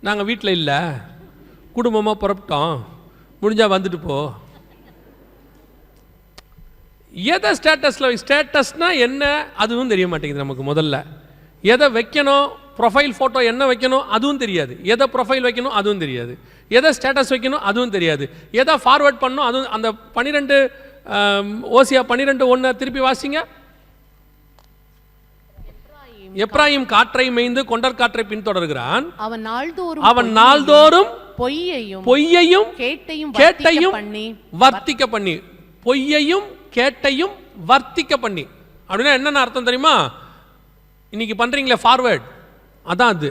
நாங்கள் வீட்டில் இல்லை, குடும்பமாக புறப்பட்டோம், முடிஞ்சால் வந்துட்டு போ. எதை ஸ்டேட்டஸ்னா என்ன அதுவும் தெரிய மாட்டேங்குது நமக்கு. முதல்ல எதை வைக்கணும், ப்ரொஃபைல் ஃபோட்டோ என்ன வைக்கணும் அதுவும் தெரியாது. எதை ப்ரொஃபைல் வைக்கணும் அதுவும் தெரியாது. எதை ஸ்டேட்டஸ் வைக்கணும் அதுவும் தெரியாது. எதை ஃபார்வர்ட் பண்ணணும் அதுவும். அந்த 12 ஓசியா 12:1 திருப்பி வாசிங்க. எப்ராயிம் காற்றை மேய்ந்து கொண்டற் காற்றை பின்தொடர்கிறான். அவன் நாள்தோறும் பொய்யையும் கேட்டையும் வர்த்திக்க பண்ணி. பொய்யையும் கேட்டையும் வர்த்திக்க பண்ணி அப்படின்னா என்னென்ன அர்த்தம் தெரியுமா? இன்னைக்கு பண்றீங்களே ஃபார்வர்ட், அதான் அது.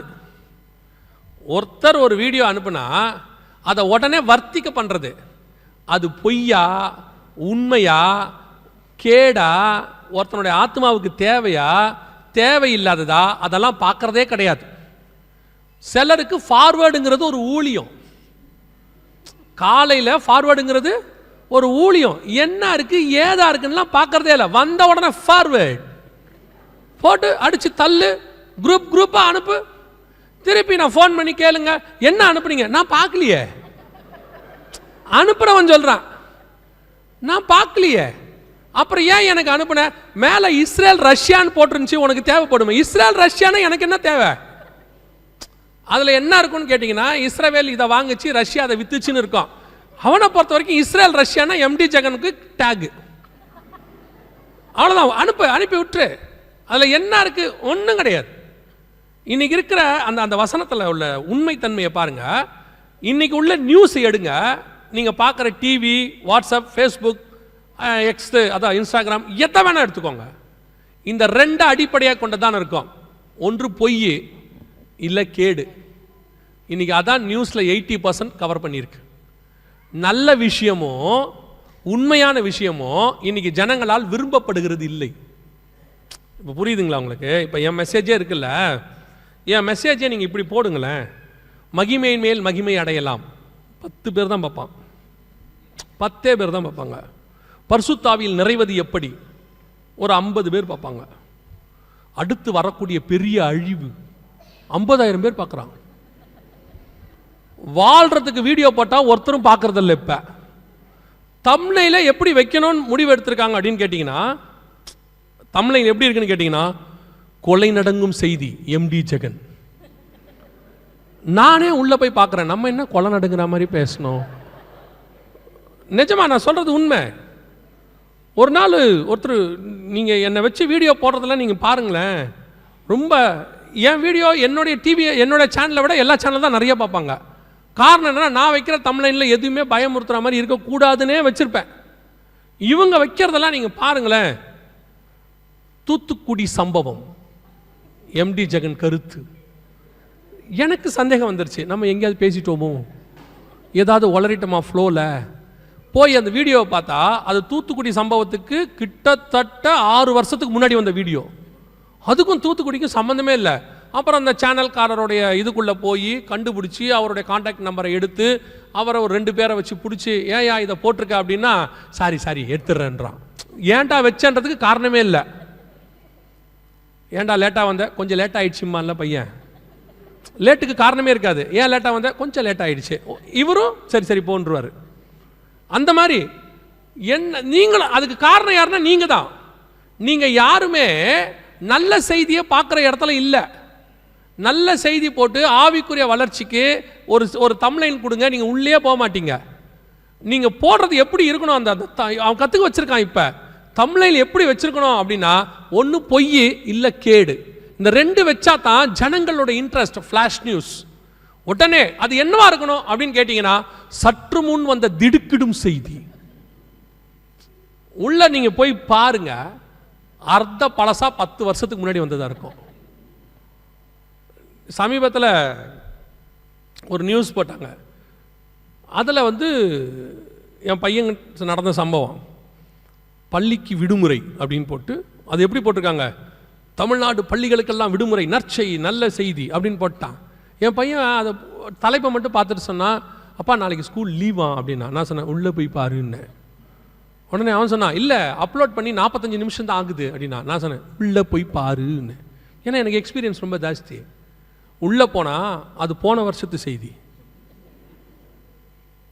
ஒருத்தர் ஒரு வீடியோ அனுப்புனா அதை உடனே வர்த்திக்க பண்றது. அது பொய்யா உண்மையா கேடா, ஒருத்தனுடைய ஆத்மாவுக்கு தேவையா தேவையில்லாததா, அதெல்லாம் பார்க்கறதே கிடையாது. சிலருக்கு ஃபார்வேர்டுங்கிறது ஒரு ஊழியம். காலையில் ஃபார்வேர்டுங்கிறது ஒரு ஊழியம். என்ன இருக்கு ஏதா இருக்குன்னா பார்க்கறதே இல்லை. வந்த உடனே ஃபார்வேர்டு போட்டு அடிச்சு தள்ளு, குரூப்பா அனுப்பு. திருப்பி நான் ஃபோன் பண்ணி கேளுங்க, என்ன அனுப்புனீங்க? நான் பார்க்கலையே. அனுப்புறவன் சொல்றான் நான் பார்க்கலையே. அப்புறம் ஏன் எனக்கு அனுப்புன? மேல இஸ்ரேல் ரஷ்யான்னு போட்டுருந்துச்சு, உனக்கு தேவைப்படுமே. இஸ்ரேல் ரஷ்யானா எனக்கு என்ன தேவை? அதுல என்ன இருக்குன்னு கேட்டீங்கன்னா, இஸ்ரேல் இதை வாங்குச்சு, ரஷ்யா அதை வித்துச்சுன்னு இருக்கும். அவனை பொறுத்த வரைக்கும் இஸ்ரேல் ரஷ்யானா MD ஜெகனுக்கு டேக். அவ்வளவுதான், அனுப்பி விட்டுரு. அதுல என்ன இருக்கு? ஒன்றும் கிடையாது. இன்னைக்கு இருக்கிற அந்த வசனத்தில் உள்ள உண்மைத்தன்மையை பாருங்க. இன்னைக்கு உள்ள நியூஸ் எடுங்க, நீங்க பார்க்குற டிவி, வாட்ஸ்அப், ஃபேஸ்புக், எக்ஸ், அதான் இன்ஸ்டாகிராம், எதை வேணா எடுத்துக்கோங்க. இந்த 2 அடிப்படையாக கொண்டதான் இருக்கும். ஒன்று பொய், இல்லை கேடு. இன்னைக்கு அதான் நியூஸ்ல 80% கவர் பண்ணியிருக்கு. நல்ல விஷயமோ உண்மையான விஷயமோ இன்னைக்கு ஜனங்களால் விரும்பப்படுகிறது இல்லை. இப்போ புரியுதுங்களா உங்களுக்கு? இப்போ என் மெசேஜே இருக்குல்ல, என் மெசேஜை நீங்கள் இப்படி போடுங்களேன், மகிமையின் மேல் மகிமை அடையலாம். 10 பேர் தான் பார்ப்பான், 10 பேர் தான் பார்ப்பாங்க. பரிசுத்தாவியில் நிறைவது எப்படி? ஒரு 50 பேர் பார்ப்பாங்க. அடுத்து வரக்கூடிய பெரிய அழிவு 50,000 பேர் பார்க்குறாங்க. வாழ்றதுக்கு வீடியோ போட்டால் ஒருத்தரும் பார்க்கறதில்ல. இப்போ தம்ப்நெயில எப்படி வைக்கணும்னு முடிவு எடுத்திருக்காங்க அப்படின்னு கேட்டிங்கன்னா, தம்ப்நெயில் எப்படி இருக்குன்னு கேட்டிங்கன்னா, கொலை நடங்கும் செய்தி MD ஜெகன். நானே உள்ள போய் பார்க்குறேன், நம்ம என்ன கொலை நடுங்கிற மாதிரி பேசணும்? நிஜமா நான் சொல்கிறது உண்மை. ஒரு நாள் ஒருத்தர், நீங்கள் என்னை வச்சு வீடியோ போடுறதெல்லாம் நீங்கள் பாருங்களேன், ரொம்ப என் வீடியோ என்னுடைய டிவி என்னோடய சேனலை விட எல்லா சேனல் தான் நிறைய பார்ப்பாங்க. காரணம் என்னென்னா, நான் வைக்கிற தமிழ்லைனில் எதுவுமே பயமுறுத்துகிற மாதிரி இருக்கக்கூடாதுன்னே வச்சுருப்பேன். இவங்க வைக்கிறதெல்லாம் நீங்கள் பாருங்களேன். தூத்துக்குடி சம்பவம், எம்டி ஜெகன் கருத்து. எனக்கு சந்தேகம் வந்துருச்சு, நம்ம எங்கேயாவது பேசிட்டோமோ, ஏதாவது உளறிட்டோமா ஃப்ளோவில். போய் அந்த வீடியோவை பார்த்தா அது தூத்துக்குடி சம்பவத்துக்கு கிட்டத்தட்ட 6 வருஷத்துக்கு முன்னாடி வந்த வீடியோ. அதுக்கும் தூத்துக்குடிக்கும் சம்மந்தமே இல்லை. அப்புறம் அந்த சேனல்காரருடைய இதுக்குள்ளே போய் கண்டுபிடிச்சி அவருடைய கான்டாக்ட் நம்பரை எடுத்து அவரை ஒரு 2 பேரை வச்சு பிடிச்சி, ஏயா இதை போட்டிருக்க அப்படின்னா, சாரி எடுத்துடுறேன்றான். ஏன்டா வச்சன்றதுக்கு காரணமே இல்லை. ஏன்டா லேட்டாக வந்த, கொஞ்சம் லேட்டாக ஆயிடுச்சுமான்ல பையன். லேட்டுக்கு காரணமே இருக்காது. ஏன் லேட்டாக வந்த, கொஞ்சம் லேட் ஆகிடுச்சு. இவரும் சரி போன்றுவார். அந்த மாதிரி என்ன நீங்களும் அதுக்கு காரணம் யாருன்னா நீங்கள் தான். நீங்கள் யாருமே நல்ல செய்தியை பார்க்குற இடத்துல இல்லை. நல்ல செய்தி போட்டு ஆவிக்குரிய வளர்ச்சிக்கு ஒரு தம்ப்லைன் கொடுங்க, நீங்கள் உள்ளே போக மாட்டீங்க. நீங்கள் போடுறது எப்படி இருக்கணும், அந்த அவன் கற்றுக்க வச்சுருக்கான். இப்போ தம்ப்லைன் எப்படி வச்சுருக்கணும் அப்படின்னா, ஒன்று பொய் இல்லை கேடு. இந்த 2 வச்சா தான் ஜனங்களோட இன்ட்ரெஸ்ட். ஃப்ளாஷ் நியூஸ் உடனே அது என்னவா இருக்கணும் அப்படின்னு கேட்டிங்கன்னா, சற்று முன் வந்த திடுக்கிடும் செய்தி. உள்ள நீங்கள் போய் பாருங்க, அர்த்த பழசா 10 வருஷத்துக்கு முன்னாடி வந்ததாக இருக்கும். சமீபத்தில் ஒரு நியூஸ் போட்டாங்க. அதில் என் பையன் நடந்த சம்பவம், பள்ளிக்கு விடுமுறை அப்படின்னு போட்டு, அது எப்படி போட்டிருக்காங்க, தமிழ்நாடு பள்ளிகளுக்கெல்லாம் விடுமுறை, நற்செய்தி, நல்ல செய்தி அப்படின்னு போட்டான். என் பையன் அதை தலைப்பை மட்டும் பார்த்துட்டு சொன்னான், அப்பா நாளைக்கு ஸ்கூல் லீவா அப்படின்னா. நான் சொன்னேன், உள்ளே போய் பாருன்னு. உடனே அவன் சொன்னான், இல்லை அப்லோட் பண்ணி 45 நிமிஷம் தான் ஆகுது அப்படின்னா. நான் சொன்னேன், உள்ளே போய் பாருன்னு. ஏன்னா எனக்கு எக்ஸ்பீரியன்ஸ் ரொம்ப ஜாஸ்தி. உள்ளே போனால் அது போன வருஷத்து செய்தி.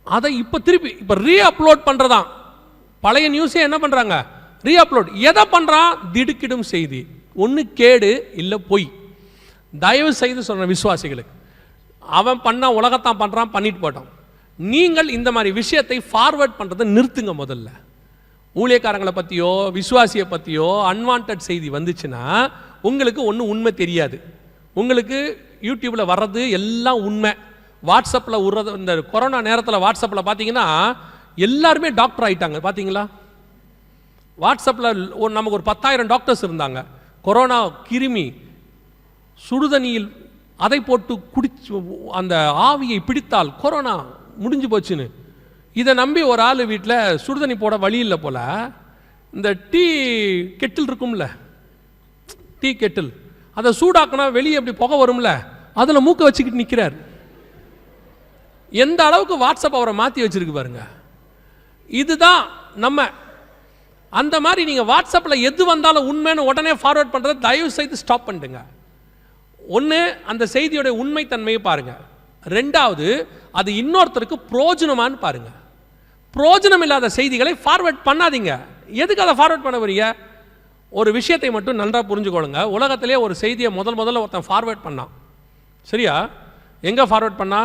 அதை இப்போ ரீ அப்லோட் பண்ணுறதான். பழைய நியூஸே என்ன பண்ணுறாங்க, ரீ அப்லோட். எதை பண்ணுறான், திடுக்கிடும் செய்தி. ஒன்று கேடு இல்லை பொய். தயவு செய்து சொல்கிற விசுவாசிகளுக்கு, அவன் பண்ண உலகத்தான் பண்ணுறான், பண்ணிட்டு போட்டான். நீங்கள் இந்த மாதிரி விஷயத்தை ஃபார்வர்ட் பண்ணுறதை நிறுத்துங்க. முதல்ல ஊழியக்காரங்களை பற்றியோ விசுவாசியை பற்றியோ அன்வான்ட் செய்தி வந்துச்சுன்னா உங்களுக்கு ஒன்றும் உண்மை தெரியாது. உங்களுக்கு யூடியூப்பில் வர்றது எல்லாம் உண்மை. வாட்ஸ்அப்பில் விடுறது, இந்த கொரோனா நேரத்தில் வாட்ஸ்அப்பில் பார்த்தீங்கன்னா எல்லாருமே டாக்டர் ஆகிட்டாங்க. பார்த்தீங்களா, வாட்ஸ்அப்பில் நமக்கு ஒரு 10,000 டாக்டர்ஸ் இருந்தாங்க. கொரோனா கிருமி சுடுதண்ணியில் அதை போட்டு குடிச்சு அந்த ஆவியை பிடித்தால் கொரோனா முடிஞ்சு போச்சுன்னு இதை நம்பி ஒரு ஆள் வீட்டில் சுடுதண்ணி போட வழி இல்லை போல், இந்த டீ கெட்டில் இருக்கும்ல, டீ கெட்டில், அதை சூடாக்கினா வெளியே அப்படி புகை வரும்ல, அதில் மூக்க வச்சுக்கிட்டு நிற்கிறார். எந்த அளவுக்கு வாட்ஸ்அப் அவரை மாற்றி வச்சிருக்கு பாருங்க. இதுதான் நம்ம. அந்த மாதிரி நீங்கள் வாட்ஸ்அப்பில் எது வந்தாலும் உண்மைன்னு உடனே ஃபார்வர்ட் பண்ணுறதை தயவு செய்து ஸ்டாப் பண்ணிடுங்க. ஒன்று, அந்த செய்தியோட உண்மைத்தன்மையை பாருங்கள். 2வது, அது இன்னொருத்தருக்கு பிரோஜனமானு பாருங்கள். பிரோஜனம் இல்லாத செய்திகளை ஃபார்வர்ட் பண்ணாதீங்க. எதுக்கு அதை ஃபார்வர்ட் பண்ண வரீங்க? ஒரு விஷயத்தை மட்டும் நன்றாக புரிஞ்சுக்கொள்ளுங்க. உலகத்திலே ஒரு செய்தியை முதல்ல ஒருத்தன் ஃபார்வர்ட் பண்ணான். சரியா? எங்கே ஃபார்வர்ட் பண்ணா?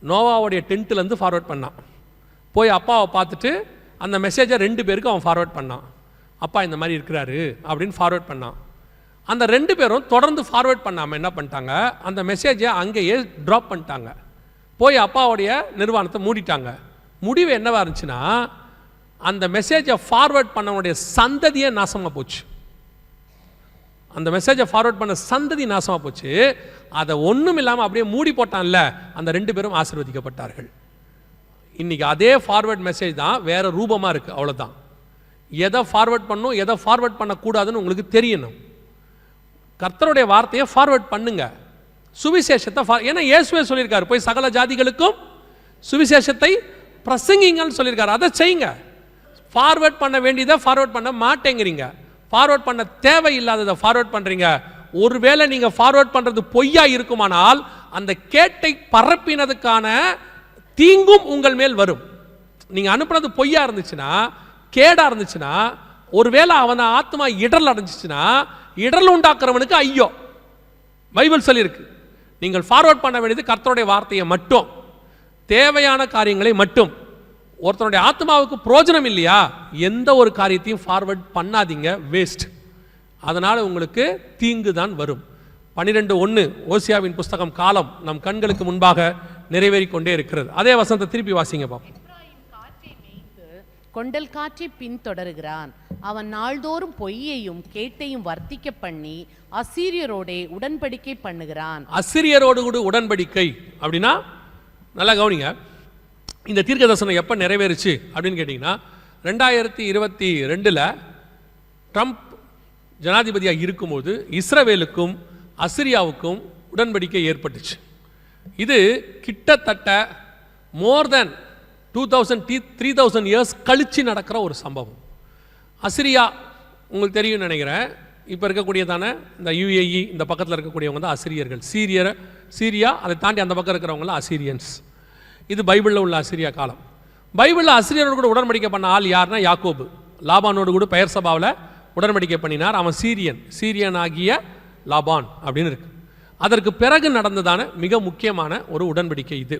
நோவாவுடைய டென்ட்லேருந்து ஃபார்வர்ட் பண்ணான். போய் அப்பாவை பார்த்துட்டு அந்த மெசேஜை 2 பேருக்கு அவன் ஃபார்வர்ட் பண்ணான். அப்பா இந்த மாதிரி இருக்கிறாரு அப்படின்னு ஃபார்வர்ட் பண்ணான். அந்த 2 பேரும் தொடர்ந்து ஃபார்வர்ட் பண்ணாமல் என்ன பண்ணிட்டாங்க, அந்த மெசேஜை அங்கேயே ட்ராப் பண்ணிட்டாங்க. போய் அப்பாவுடைய நிறுவனத்தை மூடிட்டாங்க. முடிவு என்னவா இருந்துச்சுன்னா, அந்த மெசேஜை ஃபார்வர்ட் பண்ணவனுடைய சந்ததியே நாசமாக போச்சு. அந்த மெசேஜை ஃபார்வர்ட் பண்ண சந்ததி நாசமாக போச்சு. அதை ஒன்றும் இல்லாமல் அப்படியே மூடி போட்டான்ல, அந்த 2 பேரும் ஆசீர்வதிக்கப்பட்டார்கள். இன்றைக்கி அதே ஃபார்வர்ட் மெசேஜ் தான் வேறு ரூபமாக இருக்குது, அவ்வளோதான். எதை ஃபார்வர்ட் பண்ணணும், எதை ஃபார்வர்ட் பண்ணக்கூடாதுன்னு உங்களுக்கு தெரியணும். கர்த்தருடைய வார்த்தையை ஃபார்வர்ட் பண்ணுங்க. சுவிசேஷத்தை ஏன்னா இயேசுவே சொல்லியிருக்காரு, போய் சகல ஜாதிகளுக்கும் சுவிசேஷத்தை பிரசங்கிங்கன்னு சொல்லியிருக்காரு. அதை செய்யுங்க. ஃபார்வர்ட் பண்ண வேண்டியதை ஃபார்வர்ட் பண்ண மாட்டேங்கிறீங்க. ஃபார்வர்ட் பண்ண தேவையில்லாததை ஃபார்வர்ட் பண்ணுறீங்க. ஒருவேளை நீங்கள் ஃபார்வர்ட் பண்ணுறது பொய்யா இருக்குமானால் அந்த கேட்டை பரப்பினதுக்கான தீங்கும் உங்கள் மேல் வரும். நீங்கள் அனுப்புனது பொய்யா இருந்துச்சுன்னா, கேடாக இருந்துச்சுன்னா, ஒருவேளை அவனை ஆத்மா இடர்ல அடைஞ்சிச்சுன்னா, இடர்ல உண்டாக்குறவனுக்கு ஐயோ. பைபிள் சொல்லியிருக்கு, நீங்கள் ஃபார்வர்ட் பண்ண வேண்டியது கர்த்தருடைய வார்த்தையை மட்டும், தேவையான காரியங்களை மட்டும். ஒருத்தனுடைய ஆத்மாவுக்கு பிரயோஜனம் இல்லையா, எந்த ஒரு காரியத்தையும் ஃபார்வர்ட் பண்ணாதீங்க, வேஸ்ட். அதனால் உங்களுக்கு தீங்கு தான் வரும். 12:1 ஓசியாவின் புஸ்தகம் காலம் நம் கண்களுக்கு முன்பாக நிறைவேறி கொண்டே இருக்கிறது. அதே வசனத்தை திருப்பி வாசிங்க பாப்போம். கொண்டல் காற்றை பின்தொடருகிறான், அவன் நாள்தோறும் பொய்யையும் கேட்டையும் வர்த்திக்க பண்ணி அசீரியரோட உடன்படிக்கை பண்ணுகிறான். அசீரியரோடு கூட உடன்படிக்கை அப்படின்னா நல்லா கவனிங்க. இந்த தீர்க்க தரிசனம் எப்போ நிறைவேறுச்சு அப்படின்னு கேட்டிங்கன்னா 2022 ட்ரம்ப் ஜனாதிபதியாக இருக்கும்போது இஸ்ரவேலுக்கும் அசிரியாவுக்கும் உடன்படிக்கை ஏற்பட்டுச்சு. இது கிட்டத்தட்ட மோர் தென் 2000-3000 இயர்ஸ் கழிச்சு நடக்கிற ஒரு சம்பவம். அசிரியா உங்களுக்கு தெரியும் நினைக்கிறேன், இப்போ இருக்கக்கூடியதான இந்த UAE இந்த பக்கத்தில் இருக்கக்கூடியவங்க தான் அசிரியர்கள். சீரியா அதை தாண்டி அந்த பக்கம் இருக்கிறவங்களாம் அசிரியன்ஸ். இது பைபிளில் உள்ள அசிரியா காலம். பைபிளில் அசிரியரோடு கூட உடன்படிக்கை பண்ண ஆள் யாருன்னா யாக்கோபு. லாபானோடு கூட பெயர் சபாவில் உடன்படிக்கை பண்ணினார். அவன் சீரியன் ஆகிய லாபான் அப்படின்னு இருக்கு. அதற்கு பிறகு நடந்ததான மிக முக்கியமான ஒரு உடன்படிக்கை இது.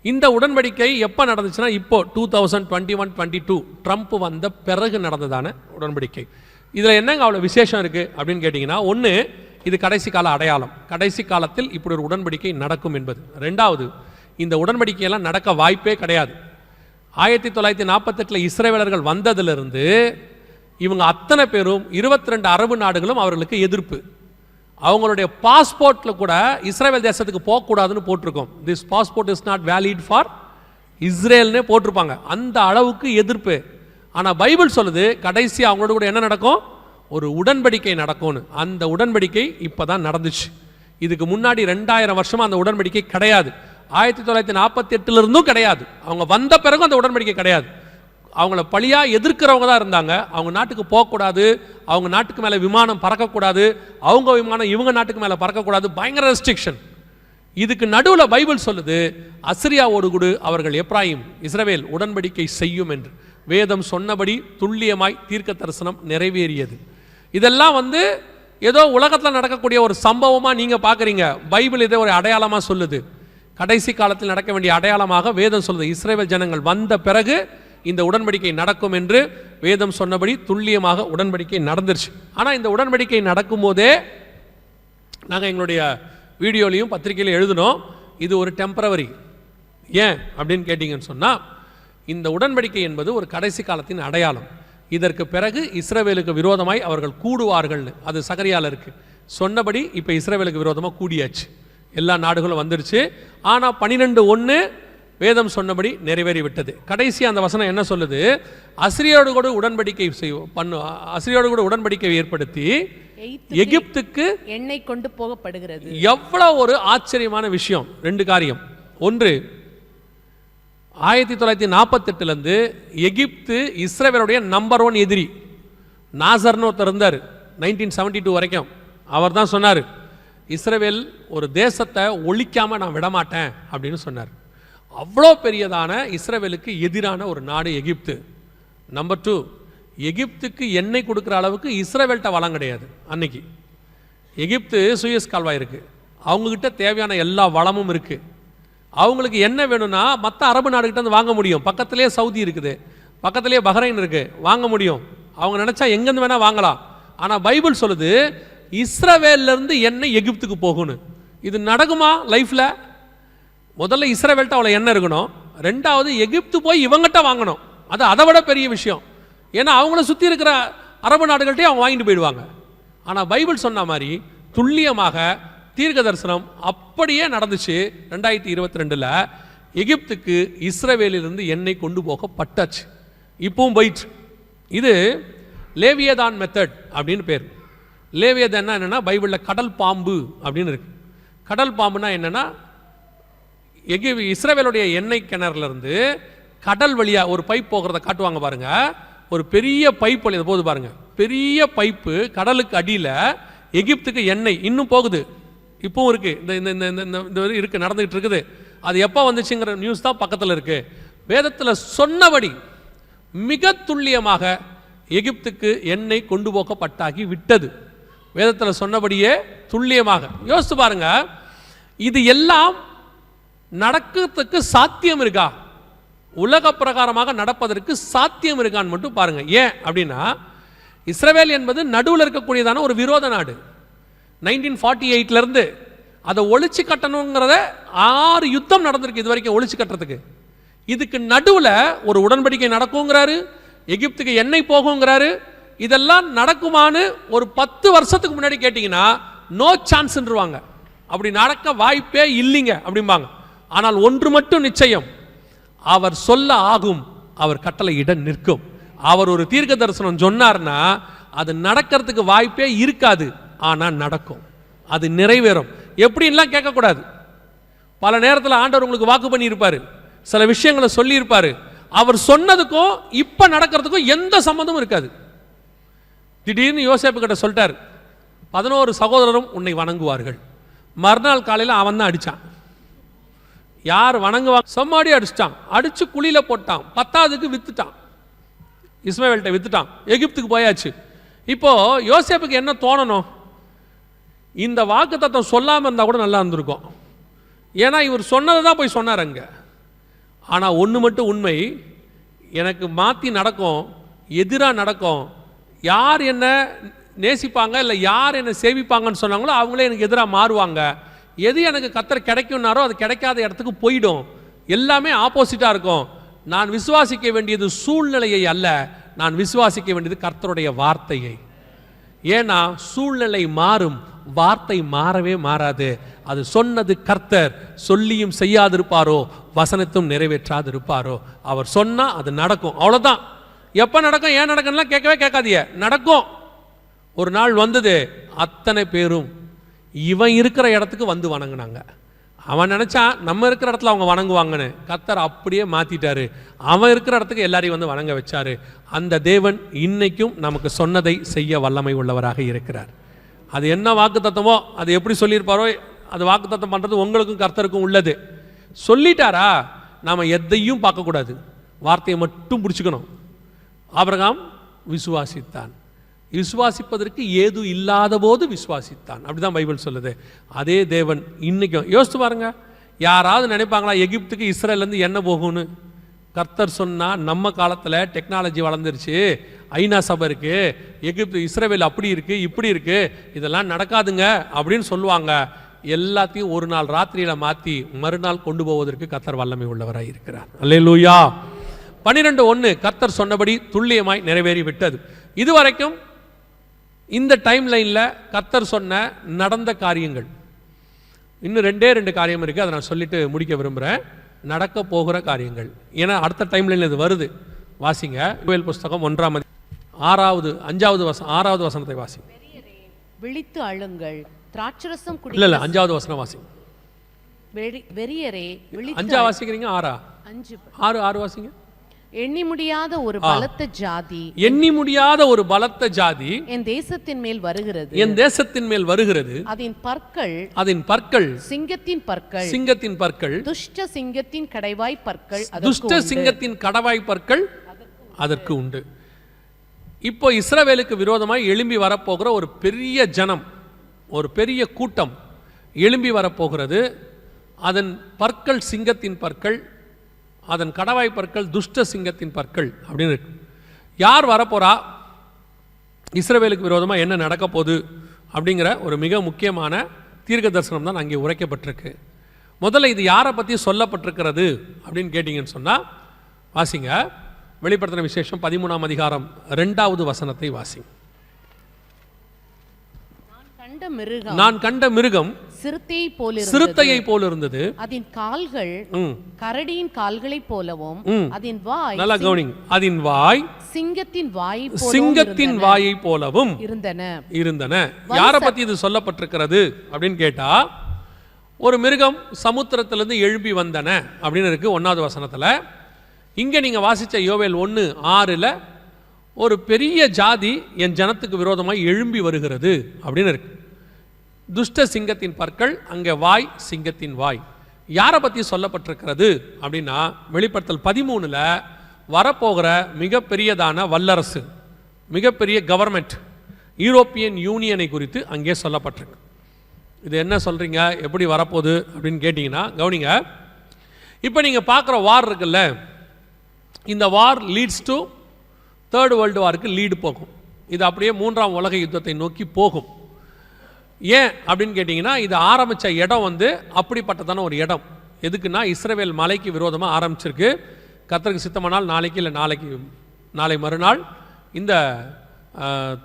இந்த உடன்படிக்கை எப்போ நடந்துச்சுன்னா இப்போ 2021-22 ட்ரம்ப் வந்த பிறகு நடந்ததான உடன்படிக்கை. இதில் என்னங்க அவ்வளோ விசேஷம் இருக்குது அப்படின்னு கேட்டிங்கன்னா, ஒன்று, இது கடைசி கால அடையாளம். கடைசி காலத்தில் இப்படி ஒரு உடன்படிக்கை நடக்கும் என்பது. ரெண்டாவது, இந்த உடன்படிக்கையெல்லாம் நடக்க வாய்ப்பே கிடையாது. 1948 இஸ்ரவேலர்கள் வந்ததிலிருந்து இவங்க அத்தனை பேரும் 22 அரபு நாடுகளும் அவர்களுக்கு எதிர்ப்பு. அவங்களுடைய பாஸ்போர்ட்டில் கூட இஸ்ரேல் தேசத்துக்கு போகக்கூடாதுன்னு போட்டிருக்கோம். This passport is not valid for இஸ்ரேல்னே போட்டிருப்பாங்க. அந்த அளவுக்கு எதிர்ப்பு. ஆனால் பைபிள் சொல்லுது கடைசி அவங்களோட கூட என்ன நடக்கும், ஒரு உடன்படிக்கை நடக்கும்னு. அந்த உடன்படிக்கை இப்போ தான் நடந்துச்சு. இதுக்கு முன்னாடி 2000 வருஷமாக அந்த உடன்படிக்கை கிடையாது. 1948 கிடையாது. அவங்க வந்த பிறகும் அந்த உடன்படிக்கை கிடையாது. அவங்கள பழியாக எதிர்க்கிறவங்க தான் இருந்தாங்க. அவங்க நாட்டுக்கு போகக்கூடாது, அவங்க நாட்டுக்கு மேலே விமானம் பறக்கக்கூடாது, அவங்க விமானம் இவங்க நாட்டுக்கு மேலே பறக்கக்கூடாது, பயங்கர ரெஸ்ட்ரிக்ஷன். இதுக்கு நடுவில் பைபிள் சொல்லுது அசிரியாவோடு கூட அவர்கள் எப்ராயிம் இஸ்ரவேல் உடன்படிக்கை செய்யும் என்று. வேதம் சொன்னபடி துல்லியமாய் தீர்க்க தரிசனம் நிறைவேறியது. இதெல்லாம் ஏதோ உலகத்தில் நடக்கக்கூடிய ஒரு சம்பவமாக நீங்கள் பார்க்குறீங்க. பைபிள் இதை ஒரு அடையாளமாக சொல்லுது. கடைசி காலத்தில் நடக்க வேண்டிய அடையாளமாக வேதம் சொல்லுது. இஸ்ரவேல் ஜனங்கள் வந்த பிறகு இந்த உடன்படிக்கை நடக்கும் என்று வேதம் சொன்னபடி துல்லியமாக உடன்படிக்கை நடந்துருச்சு. ஆனால் இந்த உடன்படிக்கை நடக்கும் போதே நாங்கள் எங்களுடைய வீடியோலையும் பத்திரிகையிலும் எழுதினோம், இது ஒரு டெம்பரவரி. ஏன் அப்படின்னு கேட்டிங்கன்னு சொன்னால், இந்த உடன்படிக்கை என்பது ஒரு கடைசி காலத்தின் அடையாளம். இதற்கு பிறகு இஸ்ரவேலுக்கு விரோதமாய் அவர்கள் கூடுவார்கள்னு அது சகரியால இருக்கு. சொன்னபடி இப்போ இஸ்ரவேலுக்கு விரோதமாக கூடியாச்சு. எல்லா நாடுகளும் வந்துருச்சு. ஆனால் 12:1 வேதம் சொன்னபடி நிறைவேறி விட்டது. கடைசி அந்த வசனம் என்ன சொல்லுது, அசிரியோடு கூட உடன்படிக்கை அசிரியோடு கூட உடன்படிக்கை ஏற்படுத்தி எகிப்துக்கு எண்ணெய் கொண்டு போகப்படுகிறது. எவ்வளவு ஒரு ஆச்சரியமான விஷயம். 2 காரியம். ஒன்று, 1948 எகிப்து இஸ்ரவேலுடைய நம்பர் 1 எதிரி. நாசர்னு ஒருத்தர் இருந்தார் 1972 வரைக்கும். அவர் தான் சொன்னார், இஸ்ரவேல் ஒரு தேசத்தை ஒழிக்காம நான் விடமாட்டேன் அப்படின்னு சொன்னார். அவ்வளோ பெரியதான இஸ்ரவேலுக்கு எதிரான ஒரு நாடு எகிப்து. நம்பர் 2, எகிப்துக்கு எண்ணெய் கொடுக்குற அளவுக்கு இஸ்ரவேல்கிட்ட வளம் கிடையாது. அன்னைக்கு எகிப்து சூயஸ் கால்வாய் இருக்குது, அவங்கக்கிட்ட தேவையான எல்லா வளமும் இருக்குது. அவங்களுக்கு என்ன வேணும்னா மற்ற அரபு நாடுகிட்ட வந்து வாங்க முடியும். பக்கத்துலேயே சவுதி இருக்குது, பக்கத்துலேயே பஹ்ரைன் இருக்குது, வாங்க முடியும். அவங்க நினச்சா எங்கேருந்து வேணால் வாங்கலாம். ஆனால் பைபிள் சொல்லுது இஸ்ரவேல்லேருந்து எண்ணெய் எகிப்துக்கு போகணும். இது நடக்குமா லைஃப்பில்? முதல்ல இஸ்ரவேல்கிட்ட அவ்வளோ எண்ணெய் இருக்கணும். ரெண்டாவது எகிப்து போய் இவங்ககிட்ட வாங்கணும். அது அதை விட பெரிய விஷயம். ஏன்னா அவங்கள சுற்றி இருக்கிற அரபு நாடுகள்கிட்டே அவங்க வாங்கிட்டு போயிடுவாங்க. ஆனால் பைபிள் சொன்ன மாதிரி துல்லியமாக தீர்க்க தரிசனம் அப்படியே நடந்துச்சு. 2022 எகிப்துக்கு இஸ்ரவேலிலிருந்து எண்ணெய் கொண்டு போகப்பட்டாச்சு. இப்பவும் போயிட்டு. இது லேவியதான் மெத்தட் அப்படின்னு பேர். லேவியதான் என்னன்னா பைபிளில் கடல் பாம்பு அப்படின்னு இருக்கு. கடல் பாம்புனா என்னன்னா, இஸ்ரவேலுடைய எண்ணெய் கிணறுலேருந்து கடல் வழியாக ஒரு பைப் போகிறத காட்டுவாங்க பாருங்க. ஒரு பெரிய பைப் வழி போகுது பாருங்க, பெரிய பைப்பு கடலுக்கு அடியில் எகிப்துக்கு எண்ணெய் இன்னும் போகுது. இப்பவும் இருக்கு, இந்த இருக்கு, நடந்துகிட்டு இருக்குது. அது எப்போ வந்துச்சுங்கிற நியூஸ் தான் பக்கத்தில் இருக்கு. வேதத்தில் சொன்னபடி மிக துல்லியமாக எகிப்துக்கு எண்ணெய் கொண்டு போகப்பட்டாகி விட்டது. வேதத்தில் சொன்னபடியே துல்லியமாக. யோசித்து பாருங்க, இது எல்லாம் நடக்கிறதுக்கு சாத்தியம் இருக்கா? உலக பிரகாரமாக நடப்பதற்கு சாத்தியம் இருக்கான்னு மட்டும் பாருங்க. ஏன் அப்படின்னா, இஸ்ரவேல் என்பது நடுவில் இருக்கக்கூடியதான ஒரு விரோத நாடு. 1948 இருந்து அதை ஒழிச்சு கட்டணுங்கிறத 6 யுத்தம் நடந்திருக்கு இது வரைக்கும் ஒழிச்சு கட்டுறதுக்கு. இதுக்கு நடுவில் ஒரு உடன்படிக்கை நடக்குங்கிறாரு, எகிப்துக்கு எண்ணெய் போகுங்கிறாரு. இதெல்லாம் நடக்குமான்னு ஒரு 10 வருஷத்துக்கு முன்னாடி கேட்டிங்கன்னா நோ சான்ஸ்ன்றுவாங்க. அப்படி நடக்க வாய்ப்பே இல்லைங்க அப்படிம்பாங்க. ஆனால் ஒன்று மட்டும் நிச்சயம், அவர் சொல்ல ஆகும், அவர் கட்டளை இட நிற்கும். அவர் ஒரு தீர்க்க தரிசனம் சொன்னார்னா அது நடக்கிறதுக்கு வாய்ப்பே இருக்காது, ஆனால் நடக்கும், அது நிறைவேறும். எப்படின்லாம் கேட்கக்கூடாது. பல நேரத்தில் ஆண்டவர் உங்களுக்கு வாக்கு பண்ணியிருப்பார், சில விஷயங்களை சொல்லியிருப்பார். அவர் சொன்னதுக்கும் இப்போ நடக்கிறதுக்கும் எந்த சம்மந்தமும் இருக்காது. திடீர்னு யோசேப்பு கிட்ட சொல்லிட்டார், 11 சகோதரரும் உன்னை வணங்குவார்கள். மறுநாள் காலையில் அவன் தான் அடித்தான். யார் வணங்குவாங்க? செம்மாடி அடிச்சிட்டான், அடித்து குழியில் போட்டான், 10ஆவதுக்கு வித்துட்டான், இஸ்மவேல்கிட்ட வித்துட்டான், எகிப்துக்கு போயாச்சு. இப்போ யோசேப்புக்கு என்ன தோணணும்? இந்த வாக்கு தத்துவம் சொல்லாமல் இருந்தால் கூட நல்லா இருந்திருக்கும். ஏன்னா இவர் சொன்னதை தான் போய் சொன்னார் அங்கே. ஆனால் ஒன்று மட்டும் உண்மை, எனக்கு மாற்றி நடக்கும், எதிராக நடக்கும். யார் என்ன நேசிப்பாங்க இல்லை யார் என்ன சேவிப்பாங்கன்னு சொன்னாங்களோ அவங்களே எனக்கு எதிராக மாறுவாங்க. எது எனக்கு கர்த்தர் கிடைக்கும்னாரோ அது கிடைக்காத இடத்துக்கு போயிடும். எல்லாமே ஆப்போசிட்டாக இருக்கும். நான் விசுவாசிக்க வேண்டியது சூழ்நிலையை அல்ல, நான் விசுவாசிக்க வேண்டியது கர்த்தருடைய வார்த்தையை. ஏன்னா சூழ்நிலை மாறும், வார்த்தை மாறவே மாறாது. அது சொன்னது கர்த்தர், சொல்லியும் செய்யாதிருப்பாரோ வசனத்தும் நிறைவேற்றாதிருப்பாரோ. அவர் சொன்னால் அது நடக்கும், அவ்வளோதான். எப்போ நடக்கும், ஏன் நடக்கும்லாம் கேட்கவே கேட்காதீங்க, நடக்கும். ஒரு நாள் வந்தது, அத்தனை பேரும் இவன் இருக்கிற இடத்துக்கு வந்து வணங்கினாங்க. அவன் நினச்சான் நம்ம இருக்கிற இடத்துல அவங்க வணங்குவாங்கன்னு, கர்த்தர் அப்படியே மாற்றிட்டாரு. அவன் இருக்கிற இடத்துக்கு எல்லாரையும் வந்து வணங்க வச்சாரு. அந்த தேவன் இன்னைக்கும் நமக்கு சொன்னதை செய்ய வல்லமை உள்ளவராக இருக்கிறார். அது என்ன வாக்கு தத்தமோ, அது எப்படி சொல்லியிருப்பாரோ, அது வாக்கு தத்தம் பண்ணுறது உங்களுக்கும் கர்த்தருக்கும் உள்ளது. சொல்லிட்டாரா, நாம் எதையும் பார்க்கக்கூடாது, வார்த்தையை மட்டும் பிடிச்சிக்கணும். ஆபிரகாம் விசுவாசித்தான், விசுவாசிப்பதற்கு ஏது இல்லாத போது விசுவாசித்தான், அப்படிதான் பைபிள் சொல்லுது. அதே தேவன் இன்னைக்கும். யோசித்து பாருங்க, யாராவது நினைப்பாங்களா எகிப்துக்கு இஸ்ரேலேருந்து என்ன போகும்னு? கர்த்தர் சொன்னால் நம்ம காலத்தில் டெக்னாலஜி வளர்ந்துருச்சு, ஐநா சபை இருக்குது, எகிப்து இஸ்ரேல் அப்படி இருக்குது இப்படி இருக்குது, இதெல்லாம் நடக்காதுங்க அப்படின்னு சொல்லுவாங்க. எல்லாத்தையும் ஒரு நாள் ராத்திரியில் மாற்றி மறுநாள் கொண்டு போவதற்கு கர்த்தர் வல்லமை உள்ளவராக இருக்கிறார். அல்லேலூயா. 12:1 கர்த்தர் சொன்னபடி துல்லியமாய் நிறைவேறி விட்டது. இதுவரைக்கும் இந்த டைம் லைனில் கர்த்தர் சொன்ன நடந்த காரியங்கள். இன்னும் 2 காரியம் இருக்குது, அதை நான் சொல்லிட்டு முடிக்க விரும்புகிறேன். நடக்க போகிற காரியங்கள், ஏன்னா அடுத்த டைம் லைனில் இது வருது. வாசிங்க, யோவேல் புஸ்தகம் 6வது வசனத்தை வாசிங்க. விழித்து அழுங்கள், திராட்சரசம் குடி. இல்ல 5வது வசனம் வாசிங்க. வெறியரே விழித்து. 5 வாசிக்கிறீங்க? 6 வாசிங்க. எண்ணி முடியாத ஒரு பலத்த ஜாதி, எண்ணி முடியாத ஒரு பலத்த ஜாதி என் தேசத்தின் மேல் வருகிறது, என் தேசத்தின் மேல் வருகிறது. அதன் பற்கள் சிங்கத்தின் பற்கள், சிங்கத்தின் பற்கள், துஷ்ட சிங்கத்தின் கடைவாய் பற்கள், துஷ்ட சிங்கத்தின் கடவாய் பற்கள் அதற்கு உண்டு. இப்போ இஸ்ரவேலுக்கு விரோதமாய் எழும்பி வரப்போகிற ஒரு பெரிய ஜனம், ஒரு பெரிய கூட்டம் எழும்பி வரப்போகிறது. அதன் பற்கள் சிங்கத்தின் பற்கள், அதன் கடவாய் பற்கள் துஷ்ட சிங்கத்தின் பற்கள் அப்படின்னு இருக்கு. யார் வரப்போறா, இஸ்ரவேலுக்கு விரோதமாக என்ன நடக்க போகுது அப்படிங்கிற ஒரு மிக முக்கியமான தீர்க்க தரிசனம் தான் அங்கே உரைக்கப்பட்டிருக்கு. முதல்ல இது யாரை பற்றி சொல்லப்பட்டிருக்கிறது அப்படின்னு கேட்டிங்கன்னு சொன்னால் வாசிங்க, வெளிப்படுத்தின விசேஷம் 13ஆம் அதிகாரம் 2வது வசனத்தை வாசிங்க. நான் கண்ட மிருகம் சிறுத்தையை போல இருந்தது, அதன் கால்கள் கரடியின் கால்களை போலவும், அதன் வாய், நல்லா கவனிங்க, அதன் வாய் சிங்கத்தின் வாயை போலவும் இருந்தன. யாரை பத்தி இது சொல்லப்பட்டிருக்கிறது அப்படின்னு கேட்டா, ஒரு மிருகம் சமுத்திரத்திலிருந்து எழும்பி வந்தன அப்படின்னு இருக்கு 1வது வசனத்துல. இங்க நீங்க வாசிச்ச யோவேல் 1:6 ஒரு பெரிய ஜாதி என் ஜனத்துக்கு விரோதமாய் எழும்பி வருகிறது அப்படின்னு இருக்கு. துஷ்ட சிங்கத்தின் பற்கள், அங்கே வாய் சிங்கத்தின் வாய். யாரை பற்றி சொல்லப்பட்டிருக்கிறது அப்படின்னா, வெளிப்படுத்தல் 13 வரப்போகிற மிகப்பெரியதான வல்லரசு, மிகப்பெரிய கவர்மெண்ட், யூரோப்பியன் யூனியனை குறித்து அங்கே சொல்லப்பட்டிருக்கு. இது என்ன சொல்கிறீங்க, எப்படி வரப்போகுது அப்படின்னு கேட்டிங்கன்னா கவனிங்க. இப்போ நீங்கள் பார்க்குற வார் இருக்குல்ல, இந்த war leads to third world வாருக்கு லீடு போகும். இது அப்படியே மூன்றாம் உலக யுத்தத்தை நோக்கி போகும். ஏன் அப்படின்னு கேட்டிங்கன்னா, இது ஆரம்பித்த இடம் வந்து அப்படிப்பட்டதான ஒரு இடம். எதுக்குன்னா, இஸ்ரவேல் மலைக்கு விரோதமாக ஆரம்பிச்சிருக்கு. கர்த்தருக்கு சித்தமானால் நாளைக்கு இல்லை நாளை மறுநாள் இந்த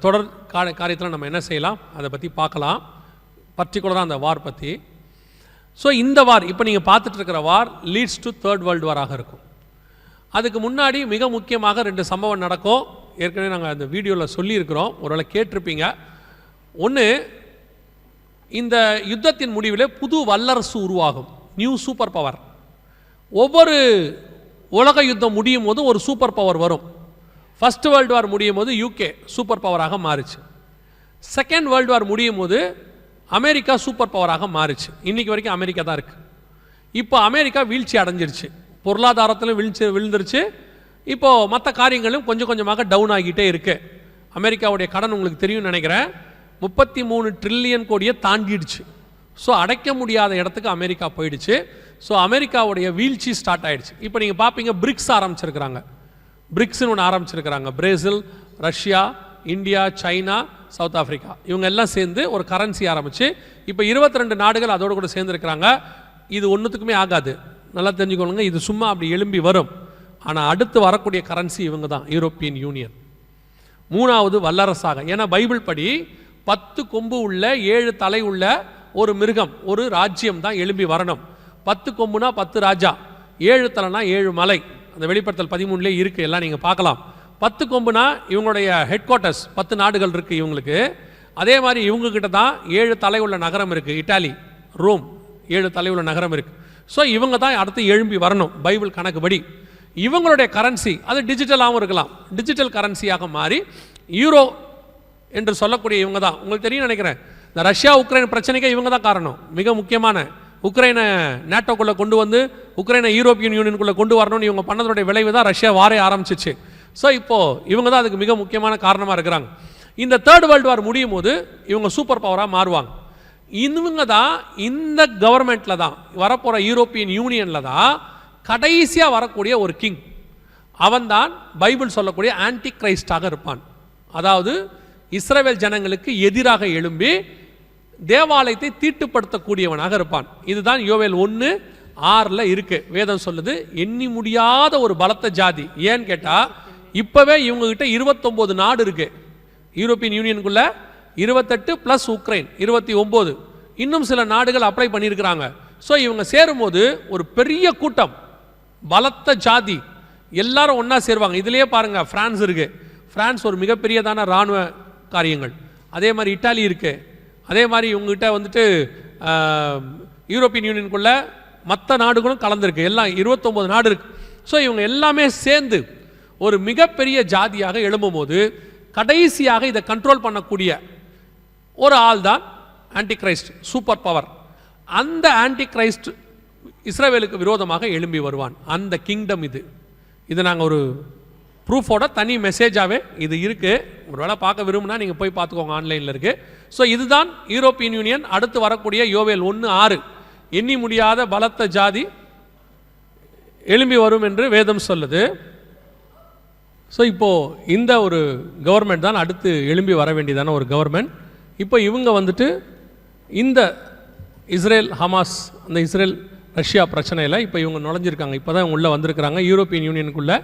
தொடர் காரியத்தில் நம்ம என்ன செய்யலாம் அதை பற்றி பார்க்கலாம், பர்டிகுலராக அந்த வார் பற்றி. ஸோ இந்த வார் இப்போ நீங்கள் பார்த்துட்டு இருக்கிற வார் லீட்ஸ் டு தேர்ட் வேர்ல்டு வாராக இருக்கும். அதுக்கு முன்னாடி மிக முக்கியமாக 2 சம்பவம் நடக்கும். ஏற்கனவே நாங்கள் அந்த வீடியோவில் சொல்லியிருக்கிறோம், ஒருவேளை கேட்டிருப்பீங்க. ஒன்று, இந்த யுத்தத்தின் முடிவில் புது வல்லரசு உருவாகும், நியூ சூப்பர் பவர். ஒவ்வொரு உலக யுத்தம் முடியும் போது ஒரு சூப்பர் பவர் வரும். ஃபர்ஸ்ட் வேர்ல்டு வார் முடியும் போது யூகே சூப்பர் பவராக மாறிச்சு. செகண்ட் வேர்ல்டு வார் முடியும் போது அமெரிக்கா சூப்பர் பவராக மாறிச்சு. இன்றைக்கி வரைக்கும் அமெரிக்கா தான் இருக்குது. இப்போ அமெரிக்கா வீழ்ச்சி அடைஞ்சிருச்சு, பொருளாதாரத்திலும் விழுந்துருச்சு. இப்போது மற்ற காரியங்களும் கொஞ்சம் கொஞ்சமாக டவுன் ஆகிட்டே இருக்குது. அமெரிக்காவுடைய கடன் உங்களுக்கு தெரியும்னு நினைக்கிறேன், 33 ட்ரில்லியன் கோடியை தாண்டிடுச்சு. ஸோ அடைக்க முடியாத இடத்துக்கு அமெரிக்கா போயிடுச்சு. ஸோ அமெரிக்காவுடைய வீழ்ச்சி ஸ்டார்ட் ஆகிடுச்சு. இப்போ நீங்கள் பார்ப்பீங்க, பிரிக்ஸ் ஆரம்பிச்சிருக்கிறாங்க. பிரிக்ஸ்னு ஒன்று ஆரம்பிச்சிருக்கிறாங்க. Brazil, Russia, India, China, South Africa, இவங்க எல்லாம் சேர்ந்து ஒரு கரன்சி ஆரம்பித்து இப்போ 22 நாடுகள் அதோடு கூட சேர்ந்துருக்கிறாங்க. இது ஒன்றுத்துக்குமே ஆகாது, நல்லா தெரிஞ்சுக்கொள்ளுங்க. இது சும்மா அப்படி எழும்பி வரும். ஆனால் அடுத்து வரக்கூடிய கரன்சி இவங்க தான், யூரோப்பியன் யூனியன், 3வது வல்லரசாக. ஏன்னா பைபிள் படி 10 கொம்பு உள்ள 7 தலை உள்ள ஒரு மிருகம், ஒரு ராஜ்யம் தான் எழும்பி வரணும். 10 கொம்புனா 10 ராஜா, 7 தலைனா 7 மலை. அந்த வெளிப்படுத்தல் 13 இருக்குது, எல்லாம் நீங்கள் பார்க்கலாம். 10 கொம்புனா இவங்களுடைய ஹெட் குவார்ட்டர்ஸ், 10 நாடுகள் இருக்குது இவங்களுக்கு. அதே மாதிரி இவங்கக்கிட்ட தான் 7 தலை உள்ள நகரம் இருக்குது. இட்டாலி, ரோம், 7 தலை உள்ள நகரம் இருக்குது. ஸோ இவங்க தான் அடுத்து எழும்பி வரணும் பைபிள் கணக்குப்படி. இவங்களுடைய கரன்சி அது டிஜிட்டலாகவும் இருக்கலாம், டிஜிட்டல் கரன்சியாக மாறி யூரோ என்று சொல்லக்கூடிய இவங்க தான். உங்களுக்கு தெரியும் நினைக்கிறேன், இந்த ரஷ்யா உக்ரைன் பிரச்சனைக்கே இவங்க தான் காரணம். மிக முக்கியமான உக்ரைனை நேட்டோக்குள்ளே கொண்டு வந்து உக்ரைனை யூரோப்பியன் யூனியனுக்குள்ளே கொண்டு வரணும்னு இவங்க பண்ணதோடைய விளைவு தான் ரஷ்யா வாரே ஆரம்பிச்சிச்சு. ஸோ இப்போது இவங்க தான் அதுக்கு மிக முக்கியமான காரணமாக இருக்கிறாங்க. இந்த தேர்ட் வேர்ல்டு வார் முடியும் போது இவங்க சூப்பர் பவராக மாறுவாங்க. இவங்க தான் இந்த கவர்மெண்ட்டில் தான், வரப்போகிற யூரோப்பியன் யூனியனில் தான் கடைசியாக வரக்கூடிய ஒரு கிங். அவன்தான் பைபிள் சொல்லக்கூடிய ஆன்டி கிரைஸ்டாக இருப்பான். அதாவது இஸ்ரவேல் ஜனங்களுக்கு எதிராக எழும்பி தேவாலயத்தை தீட்டுப்படுத்தக்கூடியவனாக இருப்பான். இதுதான் யோவேல் 1:6 இருக்கு. வேதம் சொல்லுது, எண்ணி முடியாத ஒரு பலத்த ஜாதி. ஏன்னு கேட்டால் இப்போவே இவங்ககிட்ட 29 நாடு இருக்கு. யூரோப்பியன் யூனியனுக்குள்ள 28 + உக்ரைன் 29, இன்னும் சில நாடுகள் அப்ளை பண்ணியிருக்கிறாங்க. ஸோ இவங்க சேரும்போது ஒரு பெரிய கூட்டம், பலத்த ஜாதி, எல்லாரும் ஒன்றா சேருவாங்க. இதுலேயே பாருங்கள், பிரான்ஸ் இருக்கு. பிரான்ஸ் ஒரு மிகப்பெரியதான இராணுவ காரியங்கள். அதே மாதிரி இட்டாலி இருக்கு. அதே மாதிரி இவங்ககிட்ட வந்துட்டு யூரோப்பியன் யூனியனுக்குள்ள மற்ற நாடுகளும் கலந்துருக்கு. எல்லாம் 29 நாடு இருக்கு. ஸோ இவங்க எல்லாமே சேர்ந்து ஒரு மிகப்பெரிய ஜாதியாக எழும்பும் போது கடைசியாக இதை கண்ட்ரோல் பண்ணக்கூடிய ஒரு ஆள் தான் ஆன்டி கிரைஸ்ட், சூப்பர் பவர். அந்த ஆன்டி கிரைஸ்ட் இஸ்ரவேலுக்கு விரோதமாக எழும்பி வருவான். அந்த கிங்டம் இது நாங்கள் ஒரு ப்ரூஃபோட தனி மெசேஜாகவே இது இருக்குது. ஒரு வேளை பார்க்க விரும்புனா நீங்கள் போய் பார்த்துக்கோங்க, ஆன்லைனில் இருக்குது. ஸோ இதுதான் யூரோப்பியன் யூனியன். அடுத்து வரக்கூடிய யோவேல் 1:6, எண்ணி முடியாத பலத்த ஜாதி எழும்பி வரும் என்று வேதம் சொல்லுது. ஸோ இப்போது இந்த ஒரு கவர்மெண்ட் தான் அடுத்து எழும்பி வர வேண்டியதான ஒரு கவர்மெண்ட். இப்போ இவங்க வந்துட்டு இந்த இஸ்ரேல் ஹமாஸ், அந்த இஸ்ரேல் ரஷ்யா பிரச்சனையில் இப்போ இவங்க நுழைஞ்சிருக்காங்க. இப்போ தான் உள்ளே வந்திருக்கிறாங்க. யூரோப்பியன் யூனியனுக்குள்ளே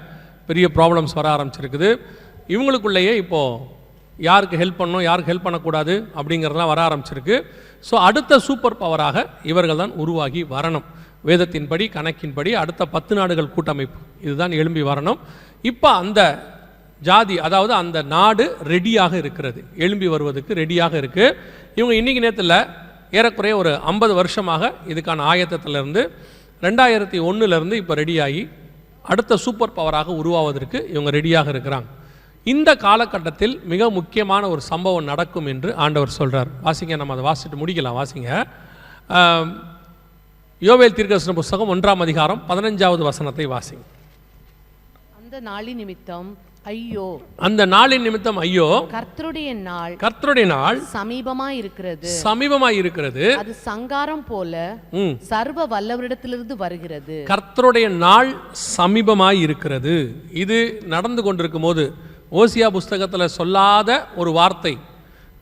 பெரிய ப்ராப்ளம்ஸ் வர ஆரம்பிச்சிருக்குது. இவங்களுக்குள்ளேயே இப்போது யாருக்கு ஹெல்ப் பண்ணணும், யாருக்கு ஹெல்ப் பண்ணக்கூடாது அப்படிங்கிறதுலாம் வர ஆரம்பிச்சிருக்கு. ஸோ அடுத்த சூப்பர் பவராக இவர்கள் தான் உருவாகி வரணும். வேதத்தின்படி, கணக்கின்படி அடுத்த 10 நாடுகள் கூட்டமைப்பு இதுதான் எழும்பி வரணும். இப்போ அந்த ஜாதி, அதாவது அந்த நாடு ரெடியாக இருக்கிறது, எழும்பி வருவதற்கு ரெடியாக இருக்குது. இவங்க இன்றைக்கி நேரத்தில் ஏறக்குறைய ஒரு 50 வருஷமாக இதுக்கான ஆயத்தத்திலிருந்து 2001 இப்போ ரெடியாகி அடுத்த சூப்பர் பவராக உருவாவதற்கு இவங்க ரெடியாக இருக்கிறாங்க. இந்த காலகட்டத்தில் மிக முக்கியமான ஒரு சம்பவம் நடக்கும் என்று ஆண்டவர் சொல்கிறார். வாசிங்க, நம்ம அதை வாசிட்டு முடிக்கலாம். வாசிங்க, யோவேல் தீர்க்கதரிசன புஸ்தகம் 1ஆம் அதிகாரம் 15வது வசனத்தை வாசிங்க. அந்த நாளி நிமித்தம் ஐயோ, அந்த நாளின் நிமித்தம் ஐயோ, கர்த்தருடைய நாள், கர்த்தருடைய நாள் சமீபமாய் இருக்கிறது, சமீபமாய் இருக்கிறது, அது சங்காரம் போல சர்வ வல்லவரிடத்திலிருந்து வருகிறது. கர்த்தருடைய நாள் சமீபமாய் இருக்கிறது. இது நடந்து கொண்டிருக்கும் போது ஓசியா புஸ்தகத்தில் சொல்லாத ஒரு வார்த்தை,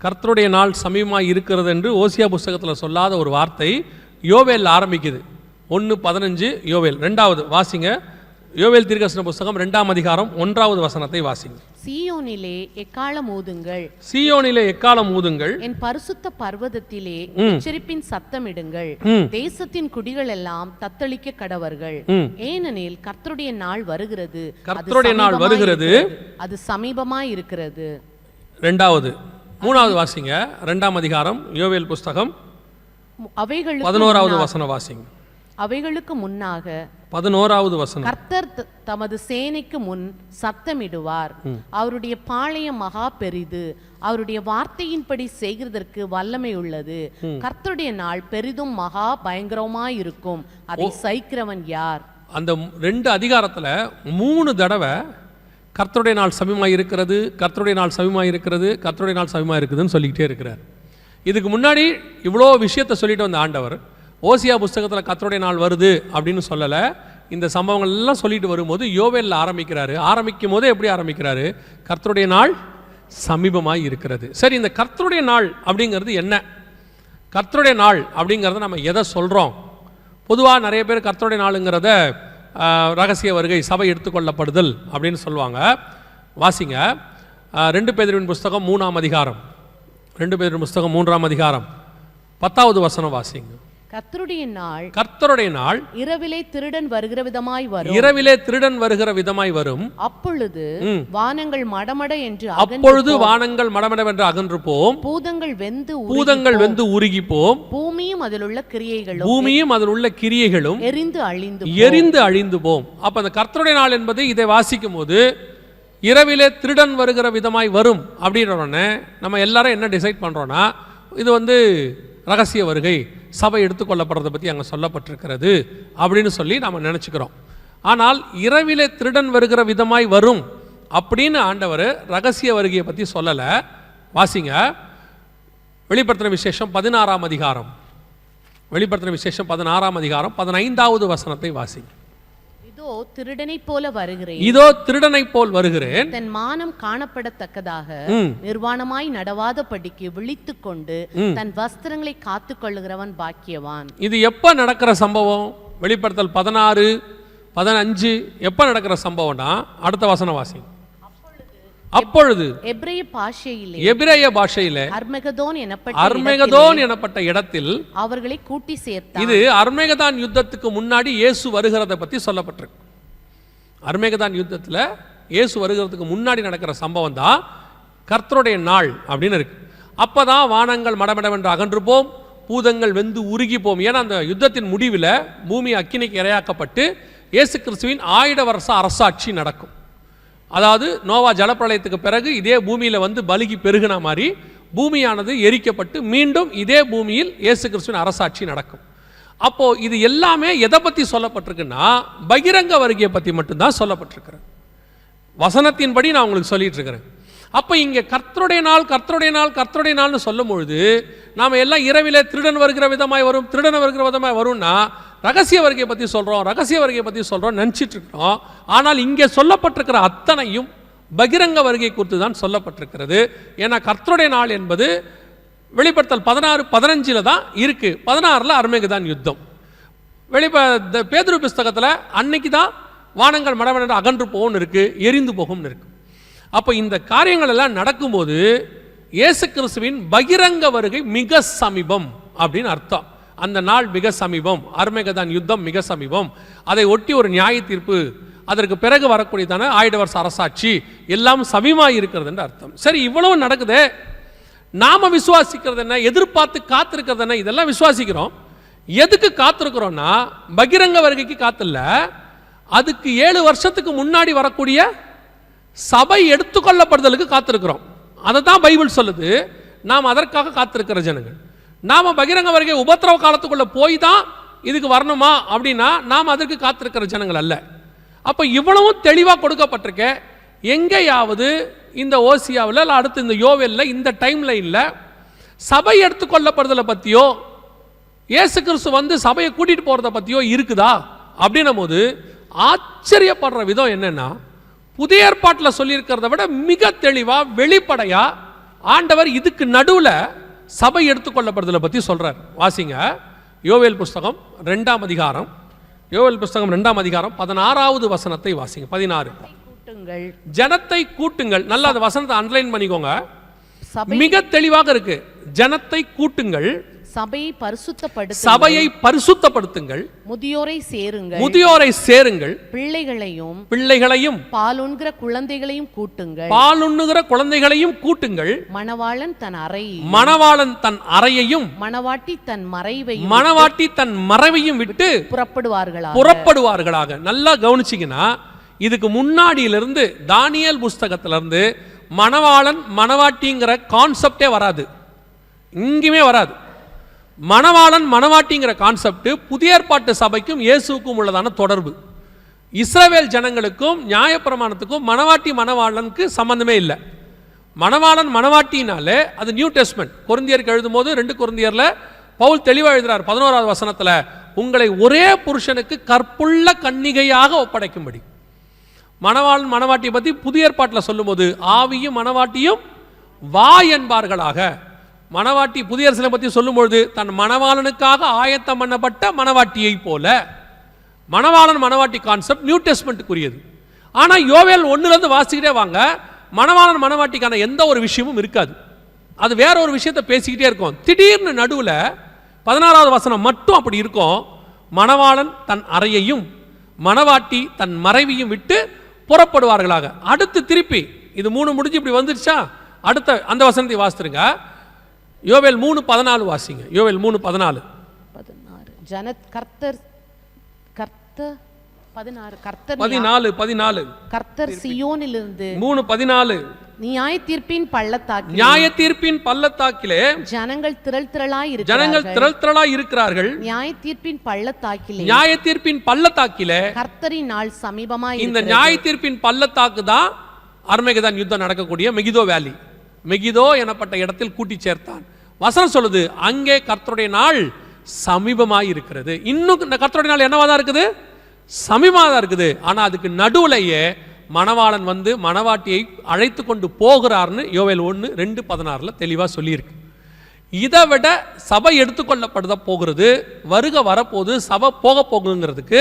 கர்த்தருடைய நாள் சமீபமாய் இருக்கிறது என்று ஓசியா புஸ்தகத்தில் சொல்லாத ஒரு வார்த்தை யோவேல் ஆரம்பிக்குது. 1:15 யோவேல். 2வது வாசிங்க, யோவேல் தீர்க்கதரிசன புஸ்தகம் 2ஆம் அதிகாரம் 1வது வசனத்தை வாசிங்க. சீயோனிலே எக்காளம் ஊதுங்கள், சீயோனிலே எக்காளம் ஊதுங்கள், என் பரிசுத்த பர்வதத்திலே எச்சரிப்பின் சத்தமிடுங்கள், தேசத்தின் குடிகள் எல்லாம் தத்தளிக்க கடவர்கள், ஏனெனில் கர்த்தருடைய நாள் வருகிறது, கர்த்தருடைய நாள் வருகிறது, அது சமீபமாய் இருக்கிறது. 2வது. 3வது வாசிங்க, 2ஆம் அதிகாரம் யோவேல் புஸ்தகம் அவைகளுக்கு 11வது வசனம் வாசிங்க. அவைகளுக்கு முன்னாக 11வது வசனம். கர்த்தர் தமது சேனைக்கு முன் சத்தமிடுவார், அவருடைய பாளையம் மகா பெரிது, அவருடைய வார்த்தையின்படி செய்கிறதற்கு வல்லமை உள்ளது, கர்த்தருடைய நாள் பெரிதும் மகா பயங்கரமாய் இருக்கும், அதை சகிக்கிறவன் யார்? அந்த 2 அதிகாரத்துல 3 தடவை கர்த்தருடைய நாள் சமீபமாய் இருக்கிறது, கர்த்தருடைய நாள் சமீபமாய் இருக்கிறது, கர்த்தருடைய நாள் சமீபமாய் இருக்குதுன்னு சொல்லிக்கிட்டே இருக்கிறார். இதுக்கு முன்னாடி இவ்வளோ விஷயத்தை சொல்லிட்டு வந்த ஆண்டவர் ஓசியா புஸ்தகத்தில் கர்த்தருடைய நாள் வருது அப்படின்னு சொல்லலை. இந்த சம்பவங்கள் எல்லாம் சொல்லிட்டு வரும்போது யோவேல்ல ஆரம்பிக்கிறாரு. ஆரம்பிக்கும் போதே எப்படி ஆரம்பிக்கிறாரு? கர்த்தருடைய நாள் சமீபமாய் இருக்கிறது. சரி, இந்த கர்த்தருடைய நாள் அப்படிங்கிறது என்ன? கர்த்தருடைய நாள் அப்படிங்கிறத நம்ம எதை சொல்கிறோம்? பொதுவாக நிறைய பேர் கர்த்தருடைய நாளுங்கிறத ரகசிய வருகை, சபை எடுத்துக்கொள்ளப்படுதல் அப்படின்னு சொல்லுவாங்க. வாசிங்க 2 பேதுருவின் புஸ்தகம் 3ஆம் அதிகாரம், 2 பேதுரு புஸ்தகம் 3ஆம் அதிகாரம் 10வது வசனம் வாசிங்க. கர்த்தருடைய நாள் இரவிலே திருடன் வருகிற விதமாய் வரும், இரவிலே திருடன் வருகிற விதமாய் வரும், அப்பொழுது வானங்கள் மடமட என்று அகன்று போம், பூதங்கள் வெந்து உருகி போம், பூமியும் அதில் உள்ள கிரியைகளும் எரிந்து அழிந்து போம். அப்ப அந்த கர்த்தருடைய நாள் என்பது இதை வாசிக்கும் போது இரவிலே திருடன் வருகிற விதமாய் வரும் அப்படின்றோடனே நம்ம எல்லாரும் என்ன டிசைட் பண்றோம்னா, இது ரகசிய வருகை, சபை எடுத்துக்கொள்ளப்படுறதை பற்றி அங்கே சொல்லப்பட்டிருக்கிறது அப்படின்னு சொல்லி நம்ம நினச்சிக்கிறோம். ஆனால் இரவிலே திருடன் வருகிற விதமாய் வரும் அப்படின்னு ஆண்டவர் ரகசிய வருகையை பற்றி சொல்லலை. வாசிங்க வெளிப்படுத்தின விசேஷம் 16ஆம் அதிகாரம், வெளிப்படுத்தின விசேஷம் 16ஆம் அதிகாரம் 15வது வசனத்தை வாசிங்க. இதோ திருடனைப் போல் வருகிறேன், தன் மானம் காணப்படத்தக்கதாக நிர்வாணமாய் நடவாதபடிக்கு விழித்துக் கொண்டு தன் வஸ்திரங்களை காத்துக் கொள்ளுகிறவன் பாக்கியவான். இது எப்ப நடக்கிற சம்பவம்? வெளிப்படுத்தல் 16:15 எப்ப நடக்கிற சம்பவம்னா, அடுத்த வசனம் வாசிங்க. அப்பொழுது எபிரேய பாஷையிலே அர்மெகதோன் எனப்பட்ட இடத்தில் அவர்களை கூட்டி சேர்த்தார். இது அர்மெகதான் யுத்தத்துக்கு முன்னாடி இயேசு வருகிறத பத்தி சொல்லப்பட்டிருக்கு. அர்மெகதான் யுத்தத்தில் இயேசு வருகிறதுக்கு முன்னாடி நடக்கிற சம்பவம் தான் கர்த்தருடைய நாள் அப்படின்னு இருக்கு. அப்பதான் வானங்கள் மடமடவென்று அகன்று போம், பூதங்கள் வெந்து உருகி போம். ஏன்னா அந்த யுத்தத்தின் முடிவில் பூமி அக்கினிக்கு இரையாக்கப்பட்டு இயேசு கிறிஸ்துவின் 1000 வருஷ அரசாட்சி நடக்கும். அதாவது நோவா ஜலப்பிரளயத்துக்கு பிறகு இதே பூமியில் பலுகி பெருகின மாதிரி பூமியானது எரிக்கப்பட்டு மீண்டும் இதே பூமியில் இயேசு கிறிஸ்துவின் அரசாட்சி நடக்கும். அப்போ இது எல்லாமே எதை பற்றி சொல்லப்பட்டிருக்குன்னா, பகிரங்க வருகையை பற்றி மட்டும்தான் சொல்லப்பட்டிருக்கிறேன். வசனத்தின்படி நான் உங்களுக்கு சொல்லிட்டு இருக்கிறேன். அப்போ இங்கே கர்த்தருடைய நாள் கர்த்தருடைய நாள் கர்த்தருடைய நாள்னு சொல்லும் பொழுது நாம் எல்லாம் இரவிலே திருடன் வருகிற விதமாய் வரும், திருடன் வருகிற விதமாய் வரும்னா ரகசிய வருகையை பற்றி சொல்கிறோம், ரகசிய வருகையை பற்றி சொல்கிறோம் நினச்சிட்டு இருக்கிறோம். ஆனால் இங்கே சொல்லப்பட்டிருக்கிற அத்தனையும் பகிரங்க வருகை குறித்து தான் சொல்லப்பட்டிருக்கிறது. ஏன்னா கர்த்தருடைய நாள் என்பது வெளிப்படுத்தல் 16:15 தான் இருக்கு. 16 அர்மெகதான் யுத்தம். பேதுரு புஸ்தகத்தில் அன்னைக்கு தான் வானங்கள் மடமட அகன்று போகும்னு இருக்கு, எரிந்து போகும்னு இருக்கு. அப்போ இந்த காரியங்கள் எல்லாம் நடக்கும்போது இயேசு கிறிஸ்துவின் பகிரங்க வருகை மிக சமீபம் அப்படின்னு அர்த்தம். அந்த நாள் மிக சமீபம், அர்மெகதான் யுத்தம் மிக சமீபம். அதை ஒட்டி ஒரு நியாய தீர்ப்பு, அதற்கு பிறகு வரக்கூடியதான 1000 வருஷ அரசாட்சி எல்லாம் சமீபமாக இருக்கிறது என்று அர்த்தம். சரி, இவ்வளவு நடக்குது, நாம விசுவாசிக்கிறது என்ன, எதிர்பார்த்து காத்திருக்கிறது என்ன? இதெல்லாம் விசுவாசிக்கிறோம். எதுக்கு காத்திருக்கிறோம்னா, பகிரங்க வருகைக்கு காத்தில்ல, அதுக்கு 7 வருஷத்துக்கு முன்னாடி வரக்கூடிய சபை எடுத்துக்கொள்ளப்படுதலுக்கு காத்திருக்கிறோம். அதை தான் பைபிள் சொல்லுது. நாம் அதற்காக காத்திருக்கிற ஜனங்கள். நாம பகிரங்க வருகை உபத்திரவ காலத்துக்குள்ள போய் தான் இதுக்கு வரணுமா அப்படின்னா நாம் அதற்கு காத்திருக்கிற ஜனங்கள் அல்ல. அப்ப இவ்வளவும் தெளிவாக கொடுக்கப்பட்டிருக்க, எங்கேயாவது இந்த ஓசியாவில் இல்லை அடுத்து இந்த யோவேலில் இந்த டைம் லைனில் சபை எடுத்துக்கொள்ளப்படுதலை பற்றியோ இயேசு கிறிஸ்து வந்து சபையை கூட்டிகிட்டு போகிறத பற்றியோ இருக்குதா அப்படின்னும் போது ஆச்சரியப்படுற விதம் என்னென்னா, புதிய ஏற்பாட்டில் சொல்லியிருக்கிறத விட மிக தெளிவாக வெளிப்படையாக ஆண்டவர் இதுக்கு நடுவில் சபை எடுத்துக்கொள்ளப்படுதலை பற்றி சொல்கிறார். வாசிங்க யோவேல் புஸ்தகம் 2ஆம் அதிகாரம், யோவேல் புஸ்தகம் 2ஆம் அதிகாரம் 16வது வசனத்தை வாசிங்க. 16. ஜனத்தை கூட்டுங்கள். நல்லா அந்த வசனத்தை அண்டர்லைன் பண்ணிக்கோங்க, மிக தெளிவாக இருக்கு. ஜனத்தை கூட்டுங்கள், சபையை பரிசுத்தப்படுத்துங்கள், முதியோரை சேருங்கள், பிள்ளைகளையும் பாலுண்கிற குழந்தைகளையும் கூட்டுங்கள், மணவாளன் தன் அறையையும் மணவாட்டி தன் மறைவையும் விட்டு புறப்படுவார்களாக. நல்லா கவனிச்சிங்கன்னா, இதுக்கு முன்னாடியிலிருந்து தானியேல் புஸ்தகத்திலிருந்து மணவாளன் மணவாட்டிங்கிற கான்செப்டே வராது, இங்குமே வராது. மணவாளன் மணவாட்டிங்கிற கான்செப்ட் புதிய ஏற்பாட்டு சபைக்கும் இயேசுக்கும் உள்ளதான தொடர்பு. இஸ்ரவேல் ஜனங்களுக்கும் நியாயப்பிரமாணத்துக்கும் மணவாட்டி மணவாளனுக்கு சம்பந்தமே இல்லை. மணவாளன் மணவாட்டினாலே அது நியூ டெஸ்ட்மென்ட். கொரிந்தியருக்கு எழுதும் போது 2 கொரிந்தியரில் பவுல் தெளிவாக எழுதுறார் 11வது வசனத்தில், உங்களை ஒரே புருஷனுக்கு கற்புள்ள கன்னிகையாக ஒப்படைக்கும்படி. மணவாளன் மணவாட்டியை பற்றி புதிய ஏற்பாட்டில் சொல்லும்போது ஆவியும் மணவாட்டியும் வா என்பார்களாக. மணவாட்டி புதிய அரசியலை பற்றி சொல்லும்பொழுது தன் மணவாளனுக்காக ஆயத்தம் பண்ணப்பட்ட மணவாட்டியை போல. மணவாளன் மணவாட்டி கான்செப்ட் நியூ டெஸ்ட்மென்ட்டுக்குரியது. ஆனால் யோவேல் 1லேருந்து வாசிக்கிட்டே வாங்க, மணவாளன் மணவாட்டிக்கான எந்த ஒரு விஷயமும் இருக்காது. அது வேற ஒரு விஷயத்தை பேசிக்கிட்டே இருக்கும். திடீர்னு நடுவில் 16வது வசனம் மட்டும் அப்படி இருக்கும். மணவாளன் தன் அறையையும் மணவாட்டி தன் மறைவையும் விட்டு புறப்படுவார்களாக. அடுத்து திருப்பி இது 3 முடிஞ்சு இப்படி வந்துருச்சா, அடுத்த அந்த வசனத்தை வாசித்துருங்க. யோவேல் 3:14 வாசிங்க. யோவேல் 3:14. கர்த்தர் சீயோனிலிருந்து 3:14 நியாய தீர்ப்பின் பள்ளத்தாக்கிலே ஜனங்கள் திரள் திரளாய் இருக்கிறார்கள். நியாய தீர்ப்பின் பள்ளத்தாக்கிலே கர்த்தரின் நாள் சமீபமாய். இந்த நியாய தீர்ப்பின் பள்ளத்தாக்கு தான் அர்மேகதான் யுத்தம் நடக்கக்கூடிய மெகிதோ வேலி. மெகிதோ எனப்பட்ட இடத்தில் கூட்டி சேர்த்தான். வசனம் சொல்லுது, அங்கே கர்த்தருடைய நாள் சமீபமாய் இருக்கிறது. இன்னும் கர்த்தருடைய நாள் என்னவா தான் இருக்குது? சமீபமாக தான் இருக்குது. ஆனால் அதுக்கு நடுவுலையே மணவாளன் வந்து மணவாட்டியை அழைத்து கொண்டு போகிறார்னு யோவேல் 1:2-16 தெளிவாக சொல்லியிருக்கு. இதை விட சபை எடுத்துக்கொள்ளப்படுத போகிறது, வருக வரப்போகுது, சபை போக போகுங்கிறதுக்கு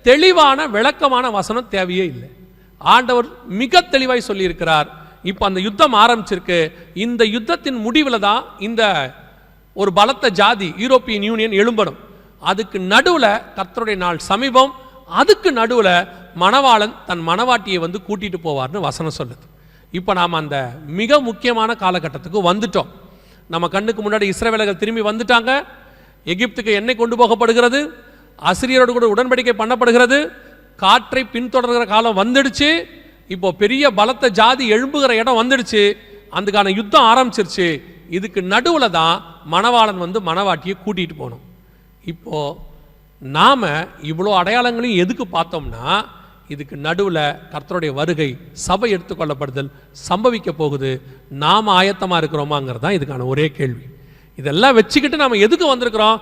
தெளிவான விளக்கமான வசனம் தேவையே இல்லை. ஆண்டவர் மிக தெளிவாய் சொல்லியிருக்கிறார். இப்போ அந்த யுத்தம் ஆரம்பிச்சிருக்கு. இந்த யுத்தத்தின் முடிவில் தான் இந்த ஒரு பலத்த ஜாதி யூரோப்பியன் யூனியன் எழும்படும். அதுக்கு நடுவில் கர்த்தருடைய நாள் சமீபம். அதுக்கு நடுவில் மணவாளன் தன் மணவாட்டியை வந்து கூட்டிட்டு போவார்னு வசனம் சொல்லுது. இப்போ நாம் அந்த மிக முக்கியமான காலகட்டத்துக்கு வந்துட்டோம். நம்ம கண்ணுக்கு முன்னாடி இஸ்ரவேலர்கள் திரும்பி வந்துட்டாங்க. எகிப்துக்கு எண்ணெய் கொண்டு போகப்படுகிறது. அசிரியரோடு கூட உடன்படிக்கை பண்ணப்படுகிறது. காற்றை பின்தொடர்கிற காலம் வந்துடுச்சு. இப்போ பெரிய பலத்த ஜாதி எழும்புகிற இடம் வந்துடுச்சு. அதுக்கான யுத்தம் ஆரம்பிச்சிருச்சு. இதுக்கு நடுவில் தான் மணவாளன் வந்து மணவாட்டியை கூட்டிகிட்டு போகணும். இப்போது நாம் இவ்வளோ அடையாளங்களையும் எதுக்கு பார்த்தோம்னா, இதுக்கு நடுவில் கர்த்தருடைய வருகை, சபை எடுத்துக்கொள்ளப்படுதல் சம்பவிக்க போகுது. நாம் ஆயத்தமாக இருக்கிறோமாங்கிறது தான் இதுக்கான ஒரே கேள்வி. இதெல்லாம் வச்சுக்கிட்டு நாம் எதுக்கு வந்திருக்கிறோம்?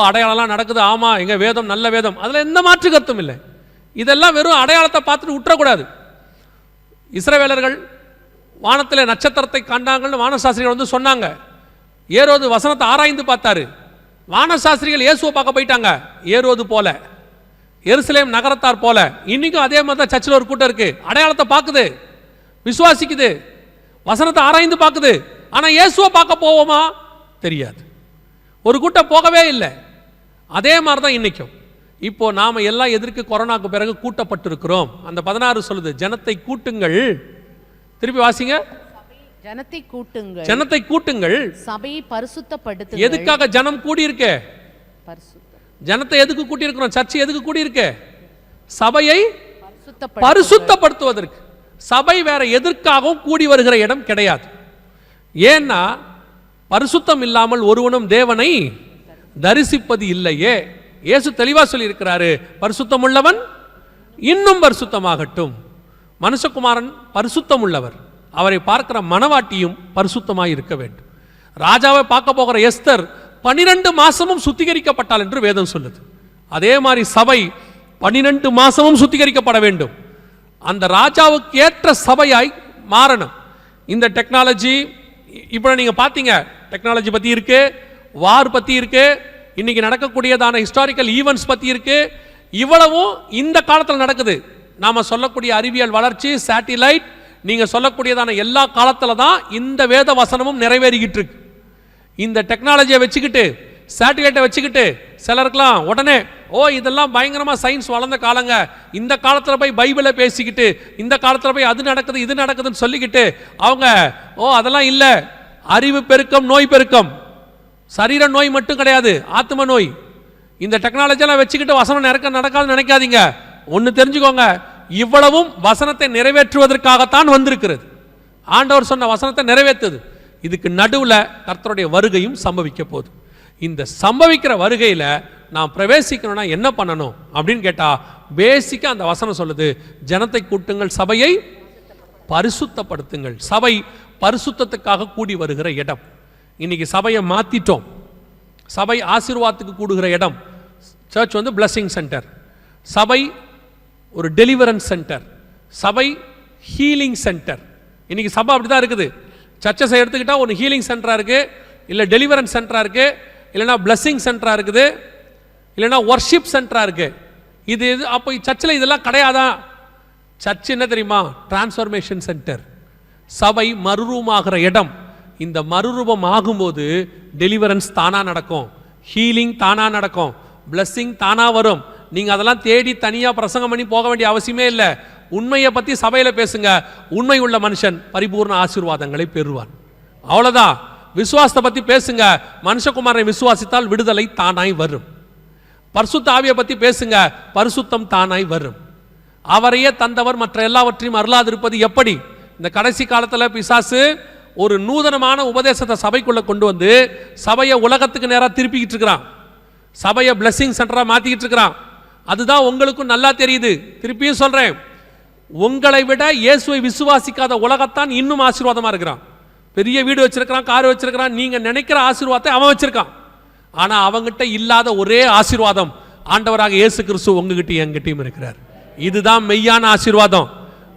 அடையாளம்லாம் நடக்குது, ஆமாம், எங்கள் வேதம் நல்ல வேதம், அதில் எந்த மாற்று கருத்தும் இல்லை. இதெல்லாம் வெறும் அடையாளத்தை பார்த்துட்டு விட்டுறக்கூடாது. இஸ்ரவேலர்கள் வானத்தில் நட்சத்திரத்தை கண்டாங்கன்னு வானசாஸ்திரிகள் வந்து சொன்னாங்க. ஏரோது வசனத்தை ஆராய்ந்து பார்த்தாரு. வானசாஸ்திரிகள் இயேசுவை பார்க்க போயிட்டாங்க. ஏரோது போல, எருசலேம் நகரத்தார் போல. இன்னைக்கும் அதே மாதிரி தான் சர்ச்சில் ஒரு கூட்டம் இருக்கு. அடையாளத்தை பார்க்குது, விசுவாசிக்குது, வசனத்தை ஆராய்ந்து பார்க்குது. ஆனால் இயேசுவை பார்க்க போவோமா? தெரியாது. ஒரு கூட்டம் போகவே இல்லை. அதே மாதிரி தான் இன்னைக்கும். இப்போ நாம எல்லாம் எதற்கு கொரோனாக்கு பிறகு கூட்டப்பட்டிருக்கிறோம்? அந்த 16 சொல்லுது, ஜனத்தை கூட்டுங்கள். திருப்பி வாசிங்க. ஜனத்தை கூட்டுங்கள், சபையை பரிசுத்தப்படுத்துங்கள். எதுக்காக ஜனம் கூடி இருக்கே? ஜனத்தை எதுக்கு கூட்டி இருக்கிறோம்? சர்ச்சை எதுக்கு கூடி இருக்கே? சபையை பரிசுத்தப்படுத்துவதற்கு. சபை வேற எதற்காகவும் கூடி வருகிற இடம் கிடையாது. ஏன்னா பரிசுத்தம் இல்லாமல் ஒருவனும் தேவனை தரிசிப்பது இல்லையே. இயேசு தெளிவாக சொல்லி இருக்கிறாரு, பரிசுத்தம் உள்ளவன் இன்னும் பரிசுத்தமாகட்டும். மனுஷகுமாரன் பரிசுத்தம் உள்ளவர், அவரை பார்க்கிற மனவாட்டியும் பரிசுத்தமாய் இருக்க வேண்டும். ராஜாவை பார்க்க போகிற எஸ்தர் 12 மாசமும் சுத்திகரிக்கப்பட்டாள் என்று வேதம் சொல்லுது. அதே மாதிரி சபை 12 மாசமும் சுத்திகரிக்கப்பட வேண்டும். அந்த ராஜாவுக்கு ஏற்ற சபையாய் மாறணும். இந்த டெக்னாலஜி இப்போ நீங்க பார்த்தீங்க, டெக்னாலஜி பத்தி இருக்கு, வார் பத்தி இருக்கு, இன்னைக்கு நடக்கக்கூடியதான ஹிஸ்டாரிக்கல் ஈவெண்ட்ஸ் பத்தி இருக்கு. இவ்வளவும் இந்த காலத்தில் நடக்குது. நாம சொல்லக்கூடிய அறிவியல் வளர்ச்சி, சேட்டிலைட், நீங்க சொல்லக்கூடியதான எல்லா காலத்துல தான் இந்த வேத வசனமும் நிறைவேறிக்கிட்டு இருக்கு. இந்த டெக்னாலஜியை வச்சுக்கிட்டு, சேட்டிலைட்டை வச்சுக்கிட்டு சிலருக்கெல்லாம் உடனே இதெல்லாம் பயங்கரமா சயின்ஸ் வளர்ந்த காலங்க, இந்த காலத்துல போய் பைபிளை பேசிக்கிட்டு, இந்த காலத்துல போய் அது நடக்குது இது நடக்குதுன்னு சொல்லிக்கிட்டு அவங்க அதெல்லாம் இல்ல. அறிவு பெருக்கம், நோய் பெருக்கம். சரீர நோய் மட்டும் கிடையாது, ஆத்ம நோய். இந்த டெக்னாலஜியெல்லாம் வச்சுக்கிட்டு வசனம் நடக்காதுன்னு நினைக்காதீங்க. ஒன்று தெரிஞ்சுக்கோங்க, இவ்வளவும் வசனத்தை நிறைவேற்றுவதற்காகத்தான் வந்திருக்கிறது. ஆண்டவர் சொன்ன வசனத்தை நிறைவேற்றுது. இதுக்கு நடுவில் கர்த்தருடைய வருகையும் சம்பவிக்க போகுது. இந்த சம்பவிக்கிற வருகையில் நாம் பிரவேசிக்கணும்னா என்ன பண்ணணும் அப்படின்னு கேட்டால், பேசிக்காக அந்த வசனம் சொல்லுது, ஜனத்தை கூட்டுங்கள், சபையை பரிசுத்தப்படுத்துங்கள். சபை பரிசுத்தத்துக்காக கூடி வருகிற இடம். இன்னைக்கு சபையை மாற்றிட்டோம். சபை ஆசீர்வாதத்துக்கு கூடுகிற இடம். சர்ச் வந்து பிளஸிங் சென்டர், சபை ஒரு டெலிவரன்ஸ் சென்டர், சபை ஹீலிங் சென்டர். இன்னைக்கு சபை அப்படி தான் இருக்குது. சர்ச்சஸை எடுத்துக்கிட்டால் ஒரு ஹீலிங் சென்டராக இருக்குது, இல்லை டெலிவரன்ஸ் சென்டராக இருக்குது, இல்லைனா பிளஸிங் சென்டராக இருக்குது, இல்லைனா ஒர்ஷிப் சென்டராக இருக்குது. இது அப்போ சர்ச்சில் இதெல்லாம் கிடையாதா? சர்ச் என்ன தெரியுமா? Transformation centre. சபை மறுரூபமாகிற இடம். இந்த மறுரூபம் ஆகும்போது டெலிவரன்ஸ் தானாக நடக்கும், ஹீலிங் தானாக நடக்கும், பிளஸிங் தானாக வரும். நீங்கள் அதெல்லாம் தேடி தனியாக பிரசங்கம் பண்ணி போக வேண்டிய அவசியமே இல்லை. உண்மையை பற்றி சபையில் பேசுங்க. உண்மை உள்ள மனுஷன் பரிபூர்ண ஆசீர்வாதங்களை பெறுவான். அவ்வளோதான். விசுவாசத்தை பற்றி பேசுங்க. மனுஷகுமாரனை விசுவாசித்தால் விடுதலை தானாய் வரும். பரிசுத்த ஆவியை பற்றி பேசுங்க, பரிசுத்தம் தானாய் வரும். அவரையே தந்தவர் மற்ற எல்லாவற்றையும் அருளாதிருப்பது எப்படி? இந்த கடைசி காலத்தில் பிசாசு ஒரு நூதனமான உபதேசத்தை சபைக்குள்ள கொண்டு வந்து சபையை உலகத்துக்கு நேராக திருப்பிக்கிட்டு இருக்கிறான். சபையை பிளஸிங் சென்டராக மாற்றிக்கிட்டு இருக்கிறான். அதுதான் உங்களுக்கும் நல்லா தெரியுது. திருப்பியும் சொல்றேன், உங்களை விட இயேசுவை விசுவாசிக்காத உலகத்தான் இன்னும் ஆசீர்வாதமாக இருக்கிறான். பெரிய வீடு வச்சிருக்கிறான், கார் வச்சிருக்கிறான், நீங்க நினைக்கிற ஆசீர்வாதத்தை அவன் வச்சிருக்கான். ஆனா அவங்கிட்ட இல்லாத ஒரே ஆசீர்வாதம் ஆண்டவராக இயேசு கிறிஸ்து உங்ககிட்ட என்கிட்டயும் இருக்கிறார். இதுதான் மெய்யான ஆசீர்வாதம்.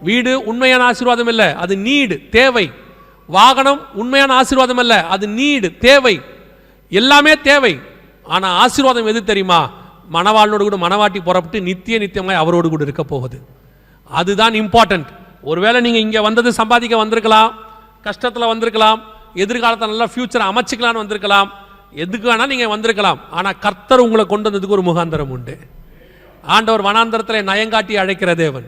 வீடு உண்மையான ஆசீர்வாதம் இல்லை, அது நீடு, தேவை. வாகனம் உண்மையான ஆசீர்வாதம் அல்ல, அது நீடு, தேவை. எல்லாமே தேவை. ஆனா ஆசீர்வாதம் எது தெரியுமா? மணவாளனோடு கூட மணவாட்டி புறப்பட்டு நித்தியமாய் அவரோடு கூட இருக்க போகுது. அதுதான் இம்பார்ட்டன்ட். ஒருவேளை நீங்க இங்க வந்தது சம்பாதிக்க வந்திருக்கலாம், கஷ்டத்துல வந்திருக்கலாம், எதிர்காலத்தை நல்லா ஃபியூச்சரை அமைச்சிக்கலான்னு வந்திருக்கலாம், எதுக்கு வேணா நீங்க வந்திருக்கலாம். ஆனா கர்த்தர் உங்களை கொண்டு வந்ததுக்கு ஒரு முகாந்தரம் உண்டு. ஆண்டவர் வனாந்தரத்தில் நயங்காட்டி அழைக்கிற தேவன்.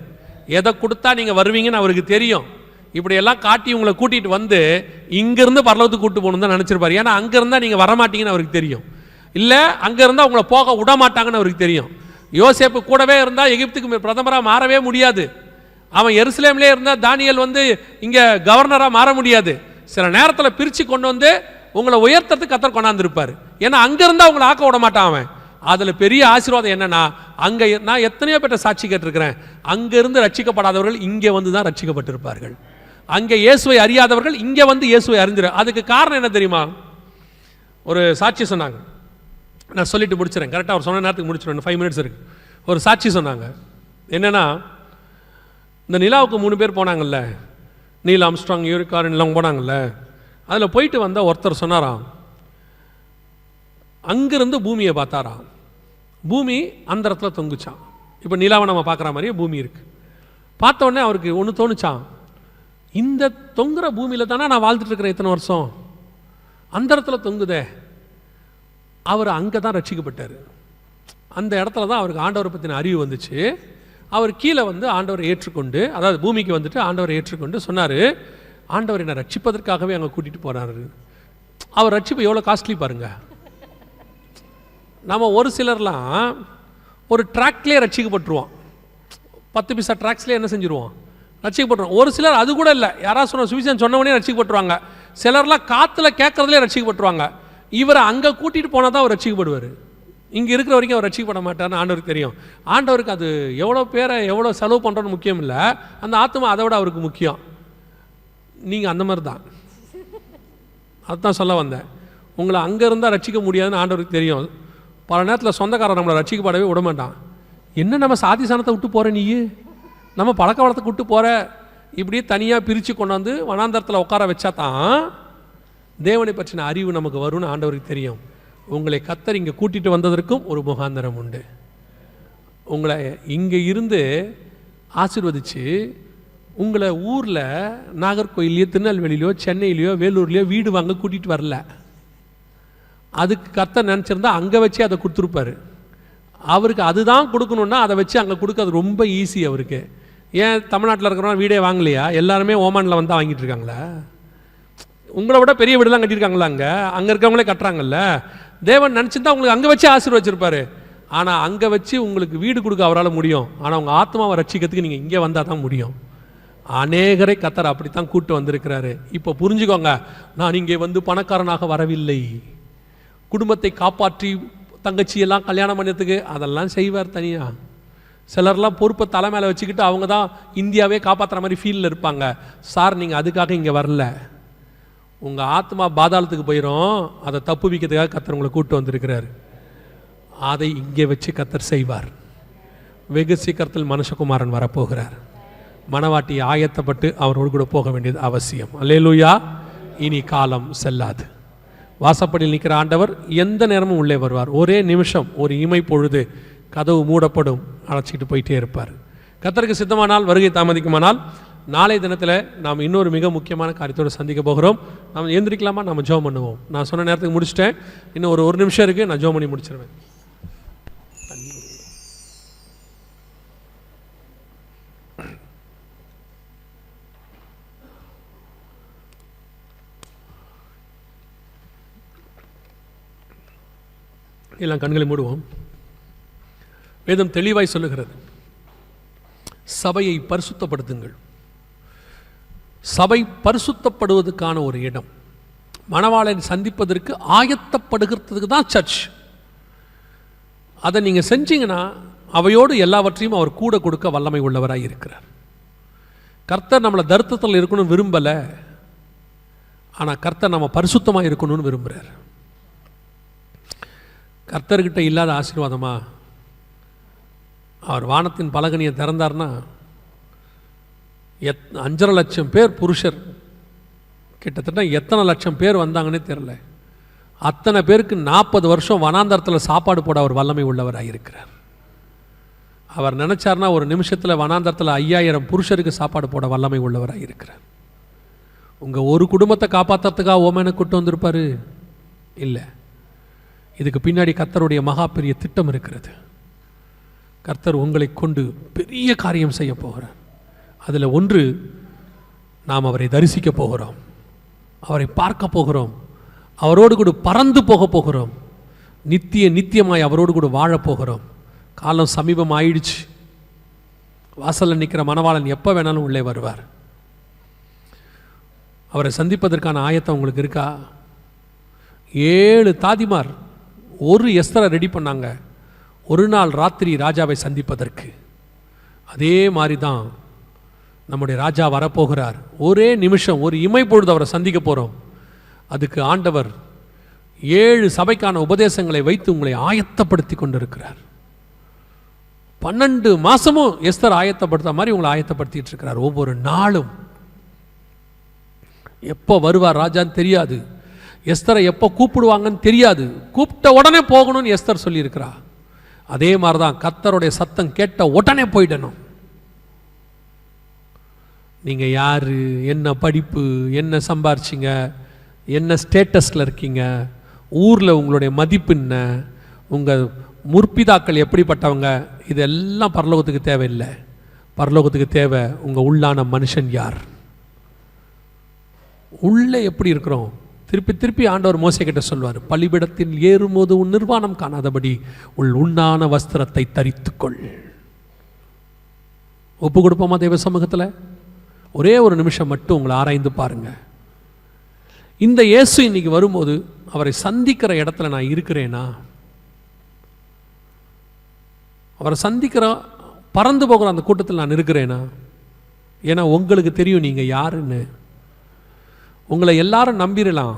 எதை கொடுத்தா நீங்க வருவீங்கன்னு அவருக்கு தெரியும். இப்படி எல்லாம் காட்டி உங்களை கூட்டிட்டு வந்து இங்கிருந்து பரலோகத்துக்கு கூட்டு போகணும் தான் நினைச்சிருப்பாரு. ஏன்னா அங்க இருந்தா நீங்க வரமாட்டீங்கன்னு அவருக்கு தெரியும். இல்ல அங்க இருந்தா உங்களை போக விட மாட்டாங்கன்னு அவருக்கு தெரியும். யோசேப்பு கூடவே இருந்தா எகிப்துக்கு பிரதமராக மாறவே முடியாது. அவன் எருசலேம்லேயே இருந்தா தானியேல் வந்து இங்க கவர்னராக மாற முடியாது. சில நேரத்தில் பிரிச்சு கொண்டு வந்து உங்களை உயர்த்தத்துக்கு கர்த்தர் கொண்டாந்துருப்பாரு. ஏன்னா அங்க இருந்தா உங்களை ஆக்க விட மாட்டான் அவன். அதுல பெரிய ஆசீர்வாதம் என்னன்னா, அங்க நான் எத்தனையோ பேட்ட சாட்சி கேட்டிருக்கிறேன், அங்க இருந்து ரட்சிக்கப்படாதவர்கள் இங்கே வந்து தான் ரட்சிக்கப்பட்டிருப்பார்கள். அங்கே இயேசுவை அறியாதவர்கள் இங்கே வந்து இயேசுவை அறிஞ்சிரு. அதுக்கு காரணம் என்ன தெரியுமா? ஒரு சாட்சி சொன்னாங்க, நான் சொல்லிட்டு முடிச்சிடறேன், கரெக்டாக அவர் சொன்ன நேரத்துக்கு முடிச்சிடுறேன், 5 minutes இருக்கு. ஒரு சாட்சி சொன்னாங்க. என்னன்னா, இந்த நிலாவுக்கு 3 பேர் போனாங்கல்ல, நீல் ஆம்ஸ்ட்ராங், யூரிகார்ன் எல்லாம் போனாங்கல்ல, அதில் போயிட்டு வந்த ஒருத்தர் சொன்னாராம், அங்கிருந்து பூமியை பார்த்தாராம். பூமி அந்த இடத்துல தொங்குச்சான். இப்போ நிலாவை நம்ம பார்க்குற மாதிரியே பூமி இருக்கு. பார்த்த உடனே அவருக்கு ஒன்று தோணுச்சான், இந்த தொங்குற பூமியில் தானே நான் வாழ்ந்துட்டு இருக்கிறேன் இத்தனை வருஷம், அந்த இடத்துல தொங்குதே. அவர் அங்கே தான் ரட்சிக்கப்பட்டார். அந்த இடத்துல தான் அவருக்கு ஆண்டவரை பற்றின அறிவு வந்துச்சு. அவர் கீழே வந்து ஆண்டவரை ஏற்றுக்கொண்டு, அதாவது பூமிக்கு வந்துட்டு ஆண்டவரை ஏற்றுக்கொண்டு சொன்னார், ஆண்டவர் என்னை ரட்சிப்பதற்காகவே அங்கே கூட்டிகிட்டு போகிறாரு. அவர் ரட்சிப்பு எவ்வளோ காஸ்ட்லி பாருங்க. நம்ம ஒரு சிலர்லாம் ஒரு ட்ராக்லேயே ரட்சிக்கப்பட்டுருவோம், 10 பைசா ட்ராக்ஸ்லேயே என்ன செஞ்சுருவோம், ரட்சிக்கப்பட்டுருவோம். ஒரு சிலர் அது கூட இல்லை, யாராவது சொன்ன சுவிசேஷம் சொன்னவனே ரட்சிக்கப்பட்டுருவாங்க. சிலர்லாம் காற்றுல கேட்கறதுலேயே ரட்சிக்கப்பட்டுருவாங்க. இவரை அங்கே கூட்டிகிட்டு போனால் தான் அவர் ரட்சிக்கப்படுவார். இங்கே இருக்கிற வரைக்கும் அவர் ரட்சிக்கப்பட மாட்டார்னு ஆண்டவருக்கு தெரியும். ஆண்டவருக்கு அது எவ்வளோ பேரை எவ்வளோ செலவு பண்ணுறோன்னு முக்கியம் இல்லை, அந்த ஆத்மா அதை விட அவருக்கு முக்கியம். நீங்கள் அந்த மாதிரி தான், அதுதான் சொல்ல வந்தேன். உங்களை அங்கே இருந்தால் ரட்சிக்க முடியாதுன்னு ஆண்டவருக்கு தெரியும். பல நேரத்தில் சொந்தக்காரர் நம்மளை ரட்சிக்கப்படவே விட மாட்டான். என்ன நம்ம சாதி சாணத்தை விட்டு போகிற, நீ நம்ம பழக்க வளத்தை விட்டு போகிற, இப்படியே தனியாக பிரித்து கொண்டாந்து வனாந்தரத்தில் உட்கார வச்சா தான் தேவனை பற்றின அறிவு நமக்கு வரும்னு ஆண்டவருக்கு தெரியும். உங்களை கர்த்தர் இங்கே கூட்டிகிட்டு வந்ததற்கும் ஒரு முகாந்தரம் உண்டு. உங்களை இங்கே இருந்து ஆசீர்வதித்து உங்களை ஊரில் நாகர்கோயிலையோ திருநெல்வேலியிலையோ சென்னையிலையோ வேலூர்லையோ வீடு வாங்க கூட்டிகிட்டு வரல. அதுக்கு கர்த்தர் நினச்சிருந்தா அங்கே வச்சு அதை கொடுத்துருப்பாரு. அவருக்கு அதுதான் கொடுக்கணுன்னா அதை வச்சு அங்கே கொடுக்கறது ரொம்ப ஈஸி அவருக்கு. ஏன் தமிழ்நாட்டில் இருக்கிறவங்க வீடே வாங்கலையா? எல்லாருமே ஓமானில் வந்தால் வாங்கிட்டு இருக்காங்களா? உங்களை விட பெரிய வீடுலாம் கட்டியிருக்காங்களா? அங்கே இருக்கிறவங்களே கட்டுறாங்கல்ல. தேவன் நினச்சிருந்தா உங்களுக்கு அங்கே வச்சு ஆசீர்வச்சிருப்பாரு. ஆனால் அங்கே வச்சு உங்களுக்கு வீடு கொடுக்க அவரால் முடியும். ஆனால் உங்கள் ஆத்மாவை ரட்சிக்கிறதுக்கு நீங்கள் இங்கே வந்தால் தான் முடியும். அநேகரை கர்த்தர் அப்படித்தான் கூட்டு வந்திருக்கிறாரு. இப்போ புரிஞ்சுக்கோங்க, நான் இங்கே வந்து பணக்காரனாக வரவில்லை. குடும்பத்தை காப்பாற்றி தங்கச்சியெல்லாம் கல்யாணம் பண்ணதுக்கு அதெல்லாம் செய்வார் தனியாக. சிலர்லாம் பொறுப்பை தலை மேலே வச்சுக்கிட்டு அவங்க தான் இந்தியாவே காப்பாற்றுற மாதிரி ஃபீலில் இருப்பாங்க. சார், நீங்கள் அதுக்காக இங்கே வரல. உங்கள் ஆத்மா பாதாளத்துக்கு போயிடும், அதை தப்பு வைக்கிறதுக்காக கர்த்தர் உங்களை கூப்பிட்டு வந்திருக்கிறார். அதை இங்கே வச்சு கர்த்தர் செய்வார். வெகு சீக்கிரத்தில் மனுஷகுமாரன் வரப்போகிறார். மணவாட்டி ஆயத்தப்பட்டு அவரோடு கூட போக வேண்டியது அவசியம். அல்லேலூயா. இனி காலம் செல்லாது. வாசப்படியில் நிற்கிற ஆண்டவர் எந்த நேரமும் உள்ளே வருவார். ஒரே நிமிஷம், ஒரு இமை பொழுது கதவு மூடப்படும், அழைச்சிக்கிட்டு போயிட்டே இருப்பார். கர்த்தருக்கு சித்தமானால், வருகை தாமதிக்குமானால், நாளை தினத்தில் நாம் இன்னொரு மிக முக்கியமான காரியத்தோடு சந்திக்க போகிறோம். நாம் எழுந்திரிக்கலாமா? நம்ம ஜெபம் பண்ணுவோம். நான் சொன்ன நேரத்துக்கு முடிச்சிட்டேன், இன்னும் ஒரு நிமிஷம் இருக்குது, நான் ஜெபம் பண்ணி முடிச்சிருவேன். எல்லாம் கண்களை மூடுவோம். வேதம் தெளிவாய் சொல்லுகிறது, சபையை பரிசுத்தப்படுத்துங்கள். சபை பரிசுத்தப்படுவதற்கான ஒரு இடம், மணவாளனை சந்திப்பதற்கு ஆயத்தப்படுகிறதுக்கு தான் சர்ச். அதை நீங்கள் செஞ்சீங்கன்னா அவையோடு எல்லாவற்றையும் அவர் கூட கொடுக்க வல்லமை உள்ளவராக இருக்கிறார். கர்த்தர் நம்மளை தரித்திரத்தில் இருக்கணும்னு விரும்பலை, ஆனால் கர்த்தர் நம்ம பரிசுத்தமாக இருக்கணும்னு விரும்புகிறார். கர்த்தர்கிட்ட இல்லாத ஆசீர்வாதமா? அவர் வானத்தின் பலகனியை திறந்தார்னா 5.5 லட்சம் பேர் புருஷர், கிட்டத்தட்ட எத்தனை லட்சம் பேர் வந்தாங்கன்னே தெரில. அத்தனை பேருக்கு 40 வருஷம் வனாந்தரத்தில் சாப்பாடு போட அவர் வல்லமை உள்ளவராக இருக்கிறார். அவர் நினச்சார்னா ஒரு நிமிஷத்தில் வனாந்தரத்தில் 5000 புருஷருக்கு சாப்பாடு போட வல்லமை உள்ளவராக இருக்கிறார். உங்கள் ஒரு குடும்பத்தை காப்பாற்றுறதுக்காக ஓமனை கூட்டு வந்திருப்பார் இல்லை. இதுக்கு பின்னாடி கர்த்தருடைய மகா பெரிய திட்டம் இருக்கிறது. கர்த்தர் உங்களை கொண்டு பெரிய காரியம் செய்ய போகிறார். அதில் ஒன்று, நாம் அவரை தரிசிக்க போகிறோம், அவரை பார்க்க போகிறோம், அவரோடு கூட பறந்து போக போகிறோம், நித்தியமாய் அவரோடு கூட வாழப் போகிறோம். காலம் சமீபம் ஆயிடுச்சு. வாசலில் நிற்கிற மணவாளன் எப்போ வேணாலும் உள்ளே வருவார். அவரை சந்திப்பதற்கான ஆயத்தம் உங்களுக்கு இருக்கா? 7 தாதிமார் ஒரு எஸ்தரை ரெடி பண்ணாங்க ஒரு நாள் ராத்திரி ராஜாவை சந்திப்பதற்கு. அதே மாதிரி தான் நம்முடைய ராஜா வரப்போகிறார். ஒரே நிமிஷம், ஒரு இமை பொழுது அவரை சந்திக்க போகிறோம். அதுக்கு ஆண்டவர் 7 சபைக்கான உபதேசங்களை வைத்து உங்களை ஆயத்தப்படுத்தி கொண்டிருக்கிறார். 12 மாதமும் எஸ்தர் ஆயத்தப்படுத்த மாதிரி உங்களை ஆயத்தப்படுத்திட்டு இருக்கிறார். ஒவ்வொரு நாளும் எப்போ வருவார் ராஜான்னு தெரியாது, எஸ்தரை எப்போ கூப்பிடுவாங்கன்னு தெரியாது, கூப்பிட்ட உடனே போகணும்னு எஸ்தர் சொல்லியிருக்கிறா. அதே மாதிரி தான் கர்த்தருடைய சத்தம் கேட்ட உடனே போயிடணும். நீங்கள் யார், என்ன படிப்பு, என்ன சம்பாரிச்சிங்க, என்ன ஸ்டேட்டஸில் இருக்கீங்க, ஊரில் உங்களுடைய மதிப்பு என்ன, உங்கள் முற்பிதாக்கள் எப்படிப்பட்டவங்க, இதெல்லாம் பரலோகத்துக்கு தேவையில்லை. பரலோகத்துக்கு தேவை உங்கள் உள்ளான மனுஷன் யார், உள்ளே எப்படி இருக்கிறோம். திருப்பி திருப்பி ஆண்டவர் மோசே கிட்ட சொல்வார், பலிபீடத்தில் ஏறும்போது உன் நிர்வாணம் காணாதபடி உண்ணான வஸ்திரத்தை தரித்துக்கொள். ஒப்பு கொடுப்போமா தேவ சமூகத்தில்? ஒரே ஒரு நிமிஷம் மட்டும் உங்களை ஆராய்ந்து பாருங்க. இந்த இயேசு இன்னைக்கு வரும்போது அவரை சந்திக்கிற இடத்துல நான் இருக்கிறேனா? அவரை சந்திக்கிற பறந்து போகிற அந்த கூட்டத்தில் நான் இருக்கிறேனா? ஏன்னா உங்களுக்கு தெரியும் நீங்கள் யாருன்னு. உங்களை எல்லாரும் நம்பிடலாம்.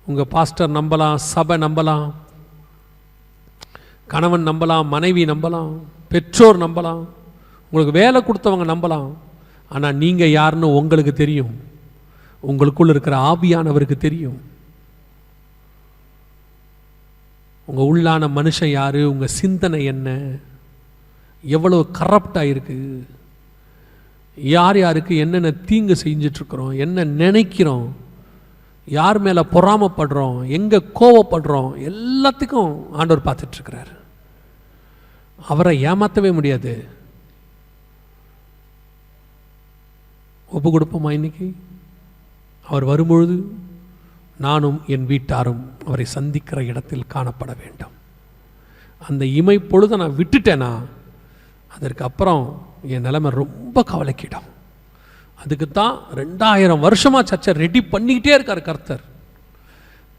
உங்கள் பாஸ்டர் நம்பலாம், சபை நம்பலாம், கணவன் நம்பலாம், மனைவி நம்பலாம், பெற்றோர் நம்பலாம், உங்களுக்கு வேலை கொடுத்தவங்க நம்பலாம். ஆனால் நீங்கள் யாருன்னு உங்களுக்கு தெரியும். உங்களுக்குள்ள இருக்கிற ஆவியானவருக்கு தெரியும். உங்கள் உள்ளான மனுஷன் யார், உங்கள் சிந்தனை என்ன, எவ்வளோ கரப்டாக இருக்குது, யார் யாருக்கு என்னென்ன தீங்கு செஞ்சிட்ருக்குறோம், என்ன நினைக்கிறோம், யார் மேலே பொறாமப்படுறோம், எங்கே கோவப்படுறோம், எல்லாத்துக்கும் ஆண்டவர் பார்த்துட்ருக்கிறார். அவரை ஏமாற்றவே முடியாது. ஒப்பு கொடுப்போமா? இன்னைக்கு அவர் வரும்பொழுது நானும் என் வீட்டாரும் அவரை சந்திக்கிற இடத்தில் காணப்பட வேண்டும். அந்த இமை பொழுதை நான் விட்டுட்டேனா அதற்கு அப்புறம் என் நிலைமை ரொம்ப கவலைக்கிடும். அதுக்குத்தான் 2000 வருஷமாக சர்ச்சை ரெடி பண்ணிக்கிட்டே இருக்கார் கர்த்தர்.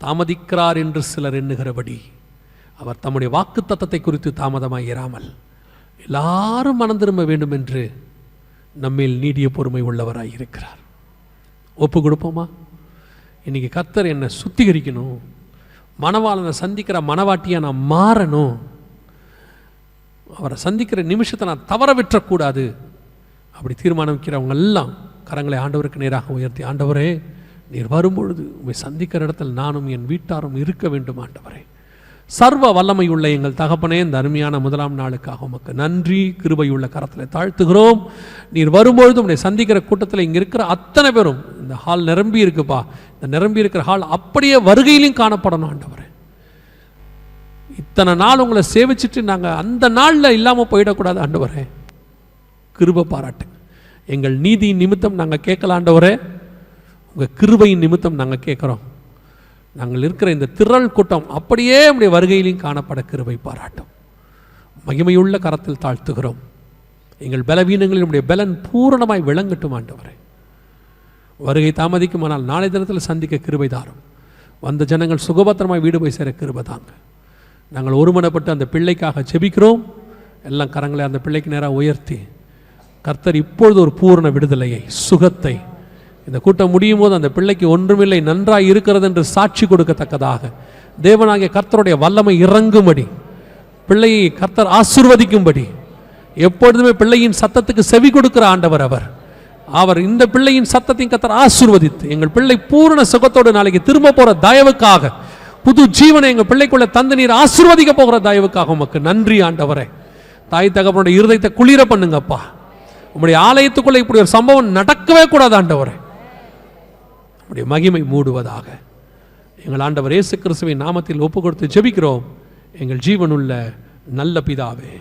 தாமதிக்கிறார் என்று சிலர் எண்ணுகிறபடி அவர் தம்முடைய வாக்கு தத்தத்தை குறித்து தாமதமாக இராமல் எல்லாரும் மனம் திரும்ப வேண்டும் என்று நம்மில் நீடிய பொறுமை உள்ளவராய் இருக்கிறார். ஒப்பு கொடுப்போமா? இன்னைக்கு கர்த்தர் என்னை சுத்திகரிக்கணும், மணவாளனை சந்திக்கிற மணவாட்டியாக நான் மாறணும், அவரை சந்திக்கிற நிமிஷத்தை நான் தவற விட்டுறக்கூடாது. அப்படி தீர்மானம் வைக்கிறவங்க எல்லாம் கரங்களை ஆண்டவருக்கு நேராக உயர்த்தி, ஆண்டவரே நீர் வரும்பொழுது உண்மை சந்திக்கிற இடத்தில் நானும் என் வீட்டாரும் இருக்க வேண்டும். ஆண்டவரே, சர்வ வல்லமை உள்ள எங்கள் தகப்பனே, இந்த அருமையான முதலாம் நாளுக்காக உமக்கு நன்றி. கிருபையுள்ள கரத்தில் தாழ்த்துகிறோம். நீர் வரும்பொழுது உன்னை சந்திக்கிற கூட்டத்தில் இங்கே இருக்கிற அத்தனை பேரும், இந்த ஹால் நிரம்பி இருக்குப்பா, இந்த நிரம்பி இருக்கிற ஹால் அப்படியே வருகையிலையும் காணப்படணும். ஆண்டவரே, இத்தனை நாள் உங்களை சேவிச்சுட்டு நாங்கள் அந்த நாளில் இல்லாமல் போயிடக்கூடாது. ஆண்டவரே, கிருபை பாராட்டுங்க. எங்கள் நீதியின் நிமித்தம் நாங்கள் கேட்கல ஆண்டவரே, உங்கள் கிருபையின் நிமித்தம் நாங்கள் கேட்குறோம். நாங்கள் இருக்கிற இந்த திரள் கூட்டம் அப்படியே நம்முடைய வருகையிலையும் காணப்பட கிருபை பாராட்டும். மகிமையுள்ள கரத்தில் தாழ்த்துகிறோம். எங்கள் பலவீனங்களில் நம்முடைய பலன் பூரணமாய் விளங்கட்டும். ஆண்டவரே, வருகை தாமதிக்குமானால் நாளை தினத்தில் சந்திக்க கிருபை தாரும். வந்த ஜனங்கள் சுகபத்திரமாய் வீடு போய் சேர கிருபை தாங்க. நாங்கள் ஒருமனப்பட்டு அந்த பிள்ளைக்காக ஜெபிக்கிறோம். எல்லாம் கரங்களை அந்த பிள்ளைக்கு நேராக உயர்த்தி, கர்த்தர் இப்பொழுது ஒரு பூரண விடுதலையை, சுகத்தை, இந்த கூட்டம் முடியும் போது அந்த பிள்ளைக்கு ஒன்றுமில்லை, நன்றாய் இருக்கிறது என்று சாட்சி கொடுக்கத்தக்கதாக தேவனாகிய கர்த்தருடைய வல்லமை இறங்கும்படி, பிள்ளையை கர்த்தர் ஆசீர்வதிக்கும்படி, எப்பொழுதுமே பிள்ளையின் சத்தத்துக்கு செவி கொடுக்கிற ஆண்டவர் அவர் இந்த பிள்ளையின் சத்தத்தையும் கர்த்தர் ஆசீர்வதித்து எங்கள் பிள்ளை பூரண சுகத்தோடு நாளைக்கு திரும்ப போகிற தயவுக்காக, புது ஜீவனை எங்கள் பிள்ளைக்குள்ள தந்து நீர் ஆசீர்வதிக்க போகிற தயவுக்காக உமக்கு நன்றி. ஆண்டவரே, தாய் தகப்பனுடைய இருதயத்தை குளிர பண்ணுங்கப்பா. உங்களுடைய ஆலயத்துக்குள்ள இப்படி ஒரு சம்பவம் நடக்கவே கூடாது. ஆண்டவரே, உடைய மகிமை மூடுவதாக. எங்கள் ஆண்டவர் இயேசு கிறிஸ்துவின் நாமத்தில் ஒப்பு கொடுத்து ஜெபிக்கிறோம் எங்கள் ஜீவனுள்ள நல்ல பிதாவே.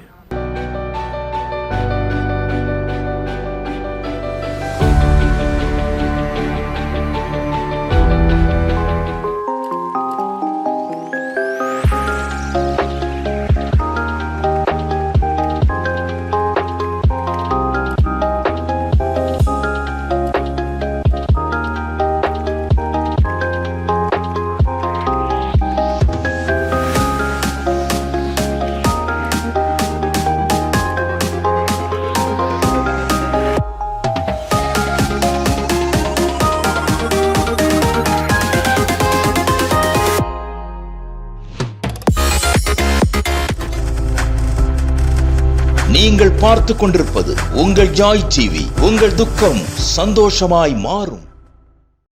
நீங்கள் பார்த்து கொண்டிருப்பது உங்கள் ஜாய் டிவி. உங்கள் துக்கம் சந்தோஷமாய் மாறும்.